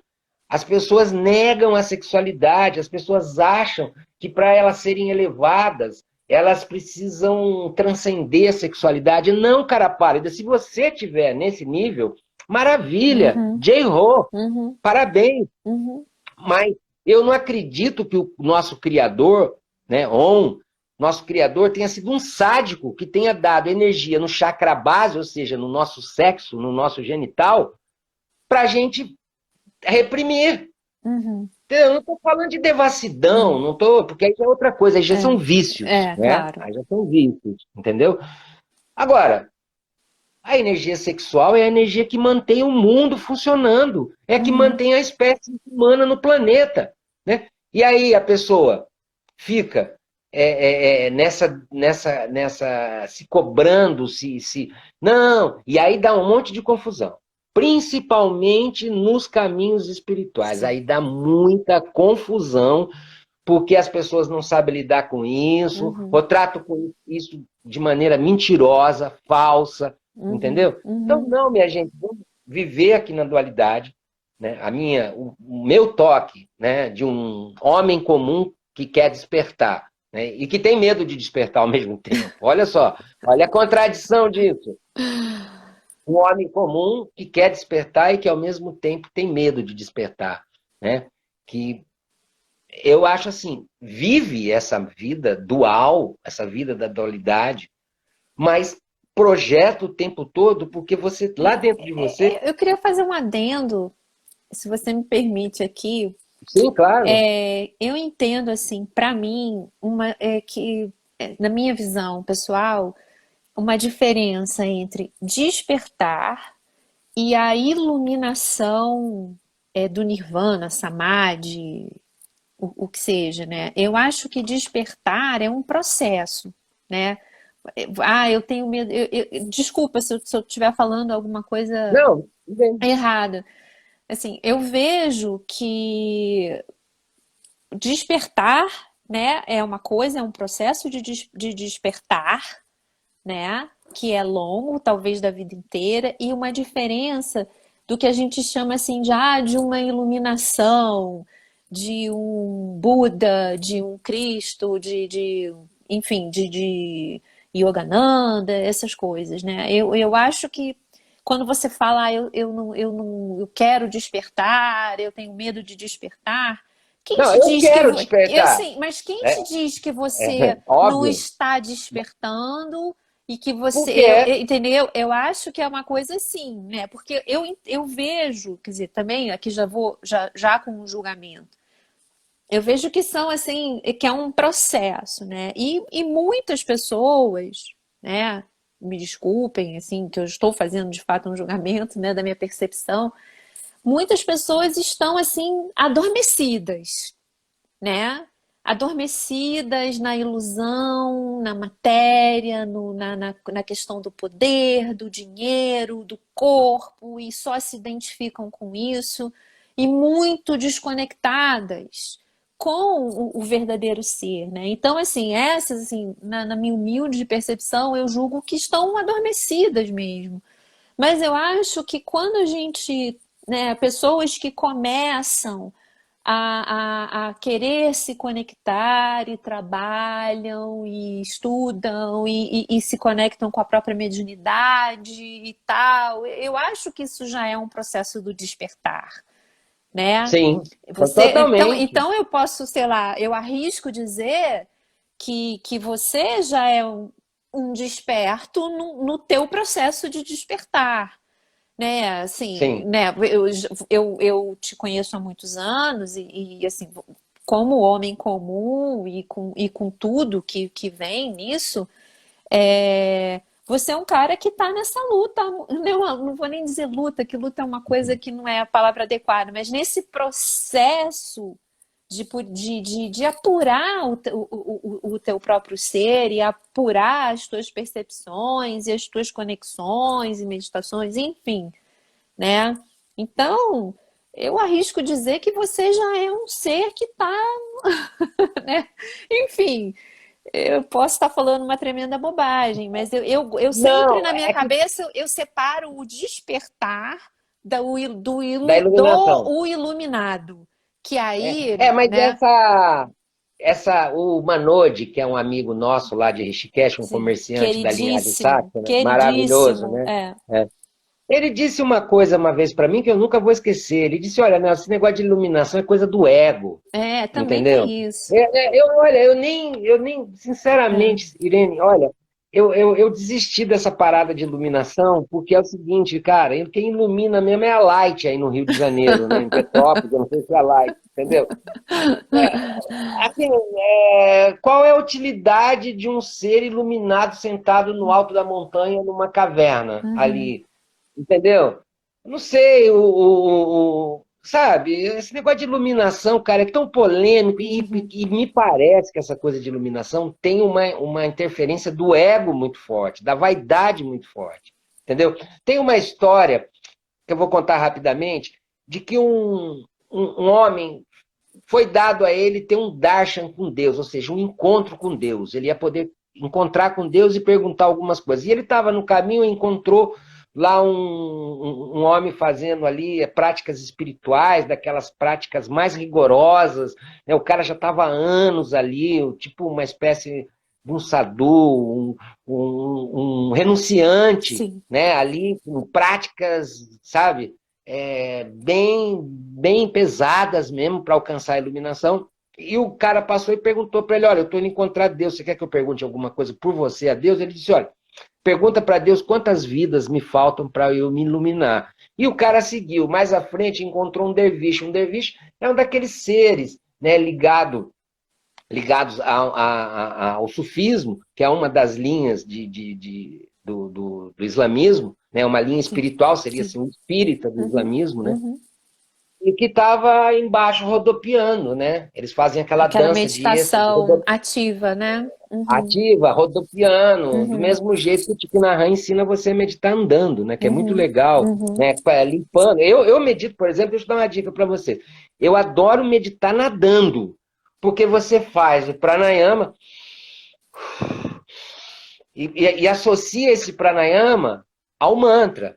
S2: As pessoas negam a sexualidade, as pessoas acham que para elas serem elevadas, elas precisam transcender a sexualidade. Não, cara pálida, se você estiver nesse nível, maravilha, J-Ho, parabéns, mas eu não acredito que o nosso Criador, né, nosso Criador, tenha sido um sádico que tenha dado energia no chakra base, ou seja, no nosso sexo, no nosso genital, para a gente reprimir. Eu não estou falando de devassidão, não tô, porque aí já é outra coisa, aí já são vícios, né?
S1: Claro.
S2: Aí já são vícios, entendeu? Agora, a energia sexual é a energia que mantém o mundo funcionando, é a que mantém a espécie humana no planeta, né? E aí a pessoa fica nessa se cobrando, não, e aí dá um monte de confusão, principalmente nos caminhos espirituais. Aí dá muita confusão porque as pessoas não sabem lidar com isso, ou tratam com isso de maneira mentirosa, falsa, entendeu? Então, não, minha gente, vamos viver aqui na dualidade, né? O meu toque, né, de um homem comum que quer despertar, né, e que tem medo de despertar ao mesmo tempo. Olha só, olha a contradição disso. Um homem comum que quer despertar e que ao mesmo tempo tem medo de despertar, né? Que eu acho assim, vive essa vida dual, essa vida da dualidade, mas projeta o tempo todo porque você, lá dentro de você,
S1: Eu queria fazer um adendo, se você me permite aqui.
S2: sim, claro,
S1: Eu entendo assim, para mim, na minha visão pessoal, uma diferença entre despertar e a iluminação do nirvana, samadhi, o que seja, né? Eu acho que despertar é um processo, né? Eu tenho medo. Desculpa se eu estiver falando alguma coisa
S2: não, bem,
S1: errada. Assim, eu vejo que despertar, né, é uma coisa, é um processo de despertar, né, que é longo, talvez da vida inteira, e uma diferença do que a gente chama assim de uma iluminação, de um Buda, de um Cristo, enfim, de Yogananda, essas coisas, né? Eu acho que quando você fala, eu quero despertar, eu tenho medo de despertar, quem
S2: Não,
S1: te
S2: eu
S1: diz que
S2: quero despertar.
S1: sim, mas quem
S2: É,
S1: te diz que você não
S2: óbvio.
S1: está despertando e que você,
S2: Porque é.
S1: entendeu? Eu acho que é uma coisa assim, né? Porque eu vejo, quer dizer, também aqui já vou já com um julgamento. Eu vejo que são assim, que é um processo, né? E muitas pessoas, né? Me desculpem, assim, que eu estou fazendo de fato um julgamento, né, da minha percepção. Muitas pessoas estão assim adormecidas, né? Adormecidas na ilusão, na matéria, na questão do poder, do dinheiro, do corpo, e só se identificam com isso, e muito desconectadas com o verdadeiro ser, né? Então, assim, essas, assim, na minha humilde percepção, eu julgo que estão adormecidas mesmo. Mas eu acho que quando a gente, né, pessoas que começam a querer se conectar e trabalham e estudam e se conectam com a própria mediunidade e tal, eu acho que isso já é um processo do despertar, né?
S2: Sim, totalmente.
S1: Então eu posso, sei lá, eu arrisco dizer que você já é um desperto no teu processo de despertar, né? Assim,
S2: Sim.
S1: né? Eu te conheço há muitos anos e assim, como homem comum e com tudo que vem nisso, você é um cara que está nessa luta, não vou nem dizer luta, que luta é uma coisa que não é a palavra adequada, mas nesse processo de apurar o teu próprio ser e apurar as tuas percepções e as tuas conexões e meditações, enfim, né? Então, eu arrisco dizer que você já é um ser que está, né? Enfim, eu posso estar falando uma tremenda bobagem, mas eu sempre
S2: Não,
S1: na minha
S2: é que
S1: cabeça eu separo o despertar
S2: da iluminação.
S1: do iluminado. Que aí,
S2: Mas
S1: né?
S2: o Manod, que é um amigo nosso lá de Rishikesh, um
S1: Sim,
S2: comerciante da linhagem
S1: queridíssimo,
S2: Sakya, né? Maravilhoso,
S1: queridíssimo.
S2: né?
S1: É.
S2: É. Ele disse uma coisa uma vez para mim que eu nunca vou esquecer. Ele disse: Olha, Nelson, esse negócio de iluminação é coisa do ego,
S1: É, também
S2: entendeu?
S1: tem isso.
S2: Olha, eu nem,
S1: É.
S2: sinceramente, Irene, olha, eu desisti dessa parada de iluminação, porque é o seguinte, cara, quem ilumina mesmo é a Light aí no Rio de Janeiro, né? Em Petrópolis, eu não sei se é a Light, entendeu? Assim, qual é a utilidade de um ser iluminado sentado no alto da montanha, numa caverna
S1: Uhum,
S2: ali? Entendeu? Não sei, sabe, esse negócio de iluminação, cara, é tão polêmico
S1: uhum,
S2: e me parece que essa coisa de iluminação tem uma interferência do ego muito forte, da vaidade muito forte, entendeu? Tem uma história que eu vou contar rapidamente de que um homem foi dado a ele ter um darshan com Deus, ou seja, um encontro com Deus. Ele ia poder encontrar com Deus e perguntar algumas coisas. E ele estava no caminho e encontrou lá um homem fazendo ali práticas espirituais, daquelas práticas mais rigorosas. Né? O cara já estava há anos ali, tipo uma espécie de um sadhu, um renunciante,
S1: sim.
S2: né? Ali com práticas, sabe? Bem pesadas mesmo para alcançar a iluminação. E o cara passou e perguntou para ele: Olha, eu estou indo encontrar Deus, você quer que eu pergunte alguma coisa por você a Deus? Ele disse: Olha, pergunta para Deus quantas vidas me faltam para eu me iluminar. E o cara seguiu. Mais à frente encontrou um derviche. Um derviche é um daqueles seres, né, ligados ao sufismo, que é uma das linhas do islamismo, né, uma linha
S1: Sim,
S2: espiritual, seria
S1: sim.
S2: assim, um espírita do
S1: Uhum,
S2: islamismo, né?
S1: uhum.
S2: E que estava embaixo rodopiando, né? Eles fazem aquela
S1: Aquela
S2: dança de êxtase,
S1: meditação ativa, né? Uhum,
S2: ativa, rodopiando, do
S1: uhum,
S2: mesmo jeito que o Thich Nhat Hanh ensina você a meditar andando, né? Que é muito
S1: uhum,
S2: legal,
S1: uhum.
S2: né? Limpando. Eu medito, por exemplo, deixa eu dar uma dica para você. Eu adoro meditar nadando, porque você faz o pranayama e associa esse pranayama ao mantra.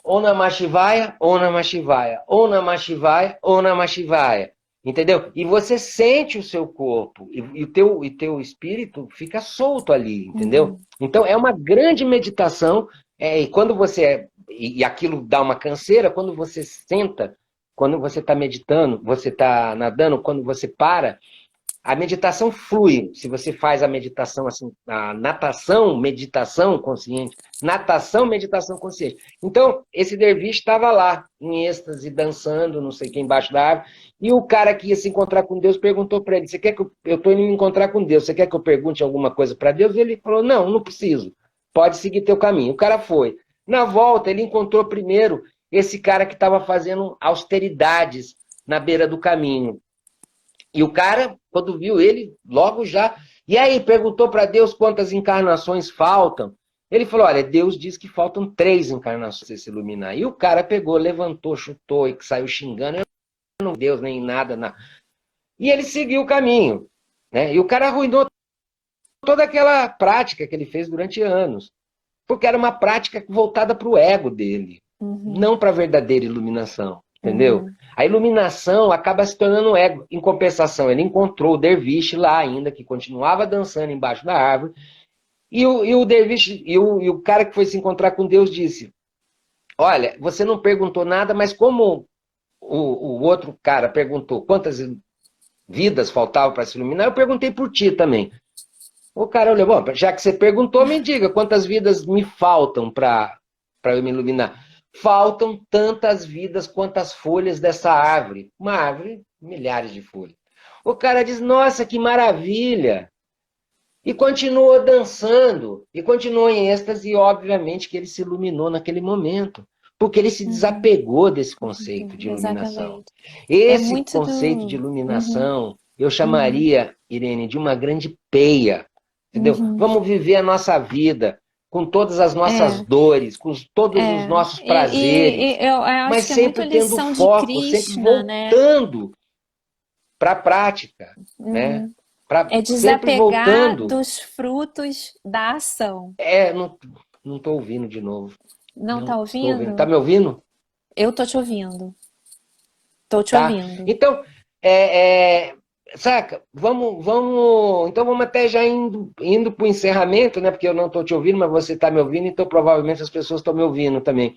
S2: Om Namah Shivaya, Om Namah Shivaya, Om Namah Shivaya, Om Namah Shivaya. Entendeu? E você sente o seu corpo e teu espírito fica solto ali, entendeu?
S1: Uhum.
S2: Então é uma grande meditação. E quando você e aquilo dá uma canseira, quando você senta, quando você está meditando, você está nadando, quando você para, a meditação flui. Se você faz a meditação assim, a natação, meditação consciente, natação, meditação consciente. Então, esse derviche estava lá, em êxtase, dançando, não sei o que, embaixo da árvore, e o cara que ia se encontrar com Deus perguntou para ele, você quer que eu estou indo me encontrar com Deus, você quer que eu pergunte alguma coisa para Deus? E ele falou, não, não preciso, pode seguir teu caminho. O cara foi. Na volta, ele encontrou primeiro esse cara que estava fazendo austeridades na beira do caminho. E o cara, quando viu ele, logo já... E aí, perguntou para Deus quantas encarnações faltam. Ele falou, olha, Deus diz que faltam 3 encarnações para se iluminar. E o cara pegou, levantou, chutou e saiu xingando. Eu não Deus nem nada, nada. E ele seguiu o caminho. Né? E o cara arruinou toda aquela prática que ele fez durante anos. Porque era uma prática voltada para o ego dele. Não para a verdadeira iluminação. Entendeu? A iluminação acaba se tornando ego. Em compensação, ele encontrou o derviche lá ainda, que continuava dançando embaixo da árvore, e o derviche, e o cara que foi se encontrar com Deus disse, olha, você não perguntou nada, mas como o outro cara perguntou quantas vidas faltavam para se iluminar, eu perguntei por ti também. O cara olhou, bom, já que você perguntou, me diga quantas vidas me faltam para eu me iluminar. Faltam tantas vidas quanto as folhas dessa árvore. Uma árvore, milhares de folhas. O cara diz, nossa, que maravilha! E continuou dançando, e continuou em êxtase, e obviamente que ele se iluminou naquele momento. Porque ele se desapegou desse conceito de iluminação.
S1: Exatamente.
S2: Esse conceito de iluminação, eu chamaria, Irene, de uma grande peia. Entendeu? Vamos viver a nossa vida com todas as nossas dores, com todos os nossos prazeres,
S1: eu acho
S2: mas
S1: que é
S2: sempre
S1: muito
S2: tendo
S1: lição de
S2: foco, sempre
S1: Krishna, né?
S2: voltando para a prática, né?
S1: É
S2: Sempre
S1: desapegar
S2: voltando.
S1: dos frutos da ação.
S2: Não estou ouvindo de novo.
S1: Não tá
S2: Não estou ouvindo. Está
S1: ouvindo?
S2: me ouvindo?
S1: Eu tô te ouvindo. Tô te
S2: Tá?
S1: ouvindo.
S2: Então, saca? Então vamos até já indo para o encerramento, né? Porque eu não estou te ouvindo, mas você está me ouvindo, então provavelmente as pessoas estão me ouvindo também.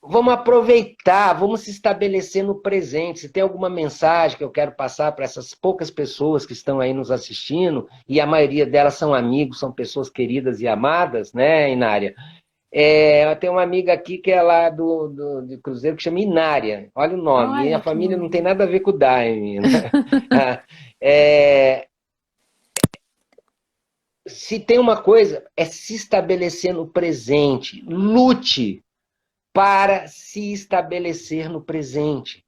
S2: Vamos aproveitar, vamos se estabelecer no presente. Se tem alguma mensagem que eu quero passar para essas poucas pessoas que estão aí nos assistindo, e a maioria delas são amigos, são pessoas queridas e amadas, né, Inária? Eu tenho uma amiga aqui que é lá de Cruzeiro, que chama Inária. Olha o nome. E
S1: Olha
S2: a
S1: que
S2: família não tem
S1: nome.
S2: nada a ver com o Daime. Né? É, se tem uma coisa, é se estabelecer no presente. Lute para se estabelecer no presente.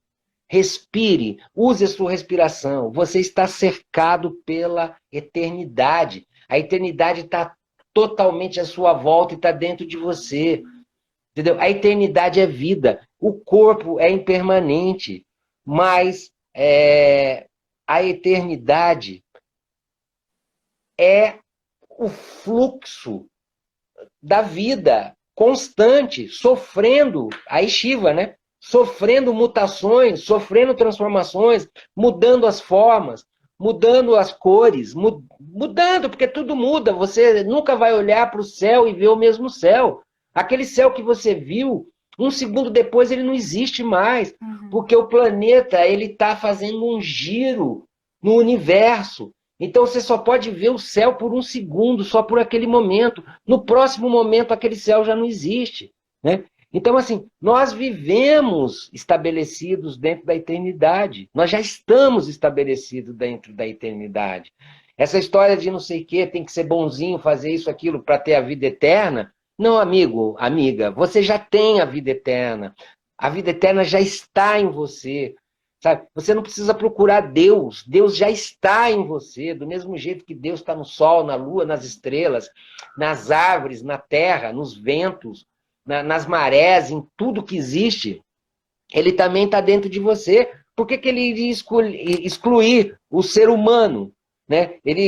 S2: Respire, use a sua respiração. Você está cercado pela eternidade. A eternidade está totalmente à sua volta e está dentro de você. Entendeu? A eternidade é vida. O corpo é impermanente, mas a eternidade é o fluxo da vida constante, sofrendo, aí Shiva, né? Sofrendo mutações, sofrendo transformações, mudando as formas, mudando as cores, mudando, porque tudo muda. Você nunca vai olhar para o céu e ver o mesmo céu. Aquele céu que você viu, um segundo depois ele não existe mais, porque o planeta ele está fazendo um giro no universo. Então você só pode ver o céu por um segundo, só por aquele momento. No próximo momento, aquele céu já não existe. Né? Então, assim, nós vivemos estabelecidos dentro da eternidade. Nós já estamos estabelecidos dentro da eternidade. Essa história de não sei o quê, tem que ser bonzinho, fazer isso, aquilo, para ter a vida eterna. Não, amigo, amiga, você já tem a vida eterna. A vida eterna já está em você. Sabe? Você não precisa procurar Deus. Deus já está em você, do mesmo jeito que Deus está no sol, na lua, nas estrelas, nas árvores, na terra, nos ventos, nas marés, em tudo que existe. Ele também está dentro de você. Por que ele iria excluir o ser humano? Né? Ele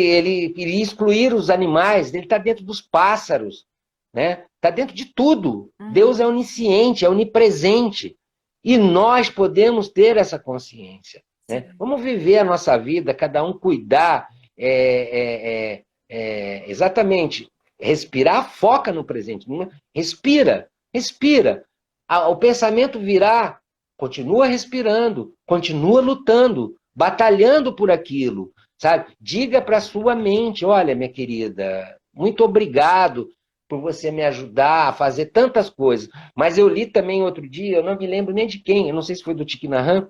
S2: iria excluir os animais. Ele está dentro dos pássaros. Né? Está dentro de tudo. Deus é onisciente, é onipresente. E nós podemos ter essa consciência. Né? Vamos viver a nossa vida, cada um cuidar, exatamente, respirar, foca no presente. Respira, Respira. O pensamento virá, continua respirando, continua lutando, batalhando por aquilo, sabe? Diga para sua mente, olha, minha querida, muito obrigado por você me ajudar a fazer tantas coisas. Mas eu li também outro dia, eu não me lembro nem de quem, eu não sei se foi do Thich Nhat Hanh,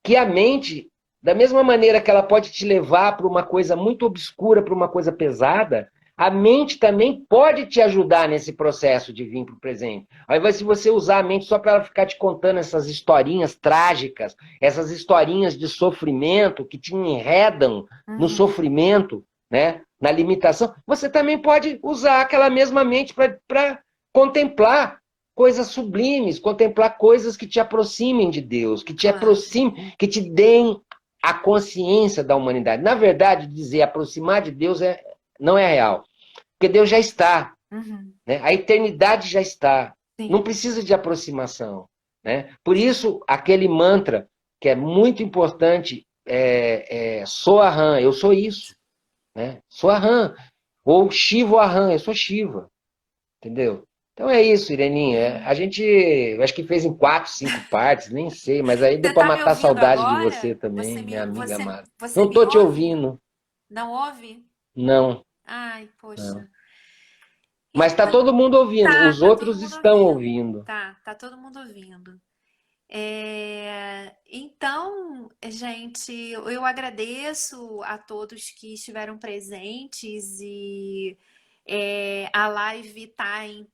S2: que a mente, da mesma maneira que ela pode te levar para uma coisa muito obscura, para uma coisa pesada, a mente também pode te ajudar nesse processo de vir para o presente. Ao invés de você usar a mente só para ela ficar te contando essas historinhas trágicas, essas historinhas de sofrimento que te enredam no
S1: Uhum.
S2: sofrimento, né? Na limitação, você também pode usar aquela mesma mente para contemplar coisas sublimes, contemplar coisas que te aproximem de Deus, que te
S1: Claro.
S2: aproximem, que te deem a consciência da humanidade. Na verdade, dizer aproximar de Deus não é real, porque Deus já está,
S1: Uhum.
S2: né? A eternidade já está, não
S1: Sim.
S2: precisa de aproximação, né? Por isso, aquele mantra que é muito importante Sou Aham, eu sou isso, né? Sou Aham, ou Shiva Aham, eu sou Shiva. Entendeu? Então é isso, Ireninha. A gente, eu acho que fez em 4, 5 partes, nem sei, mas aí
S1: Você
S2: deu para
S1: tá me
S2: matar a
S1: ouvindo
S2: saudade de você
S1: agora?
S2: também, minha amiga amada.
S1: Você
S2: Não
S1: me
S2: tô te
S1: ouve?
S2: ouvindo,
S1: Não ouve?
S2: não,
S1: Ai,
S2: não.
S1: poxa.
S2: Mas tá
S1: Então,
S2: todo mundo ouvindo, os
S1: tá todo
S2: outros
S1: mundo
S2: estão
S1: ouvindo.
S2: ouvindo.
S1: Tá todo mundo ouvindo. Então, gente, eu agradeço a todos que estiveram presentes e a live tá em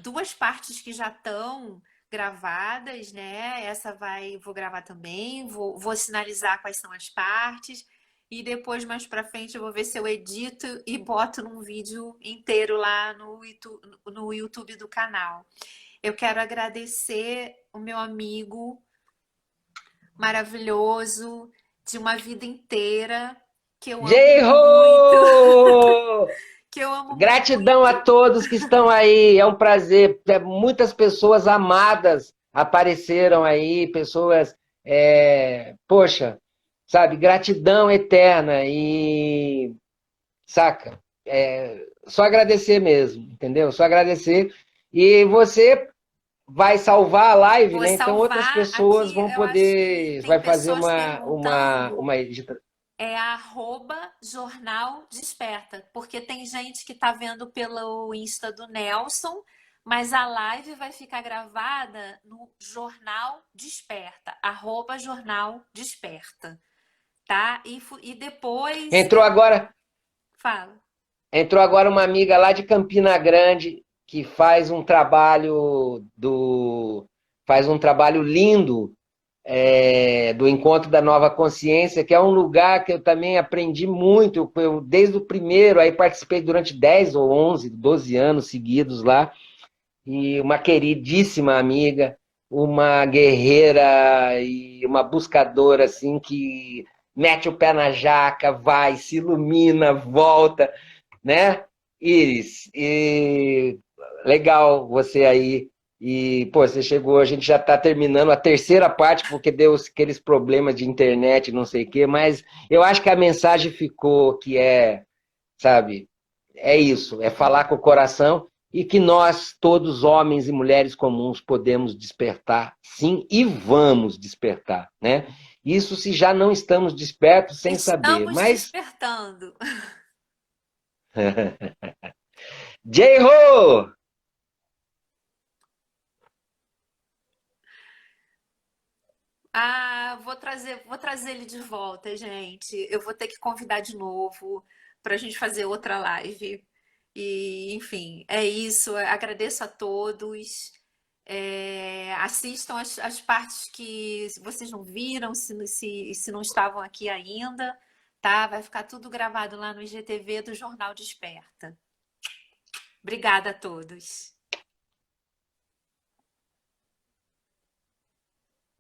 S1: duas partes que já estão gravadas, né? Vou gravar também, vou sinalizar quais são as partes e depois mais pra frente eu vou ver se eu edito e boto num vídeo inteiro lá no YouTube do canal. Eu quero agradecer o meu amigo maravilhoso de uma vida inteira que eu amo muito,
S2: J-Ho!
S1: que eu amo
S2: Gratidão a
S1: muito.
S2: todos que estão aí, é um prazer. Muitas pessoas amadas apareceram aí, pessoas, poxa, sabe, gratidão eterna e saca? Só agradecer mesmo, entendeu? Só agradecer. E você vai salvar a live,
S1: Vou
S2: né? Então outras
S1: salvar
S2: pessoas
S1: aqui.
S2: vão
S1: Eu acho que
S2: poder. Você
S1: tem
S2: vai fazer
S1: pessoas
S2: uma
S1: perguntando.
S2: edita.
S1: É @Jornal Desperta, porque tem gente que está vendo pelo Insta do Nelson, mas a live vai ficar gravada no Jornal Desperta, @Jornal Desperta, tá? E depois
S2: Entrou agora,
S1: fala.
S2: entrou agora uma amiga lá de Campina Grande que faz um trabalho lindo do Encontro da Nova Consciência, que é um lugar que eu também aprendi muito. Eu, desde o primeiro, aí participei durante 10 ou 11, 12 anos seguidos lá, e uma queridíssima amiga, uma guerreira e uma buscadora assim que mete o pé na jaca, vai, se ilumina, volta, né? Iris, e legal você aí. E, pô, você chegou, a gente já está terminando a terceira parte, porque deu aqueles problemas de internet, não sei o quê, mas eu acho que a mensagem ficou que sabe, é isso, é falar com o coração e que nós, todos homens e mulheres comuns, podemos despertar, sim, e vamos despertar, né? Isso se já não estamos despertos sem saber,
S1: Estamos
S2: mas
S1: despertando.
S2: J-Ho!
S1: Ah, vou trazer ele de volta, gente. Eu vou ter que convidar de novo para a gente fazer outra live. E, enfim, é isso. Eu agradeço a todos. Assistam as partes que vocês não viram, se não estavam aqui ainda, tá? Vai ficar tudo gravado lá no IGTV do Jornal Desperta. Obrigada a todos.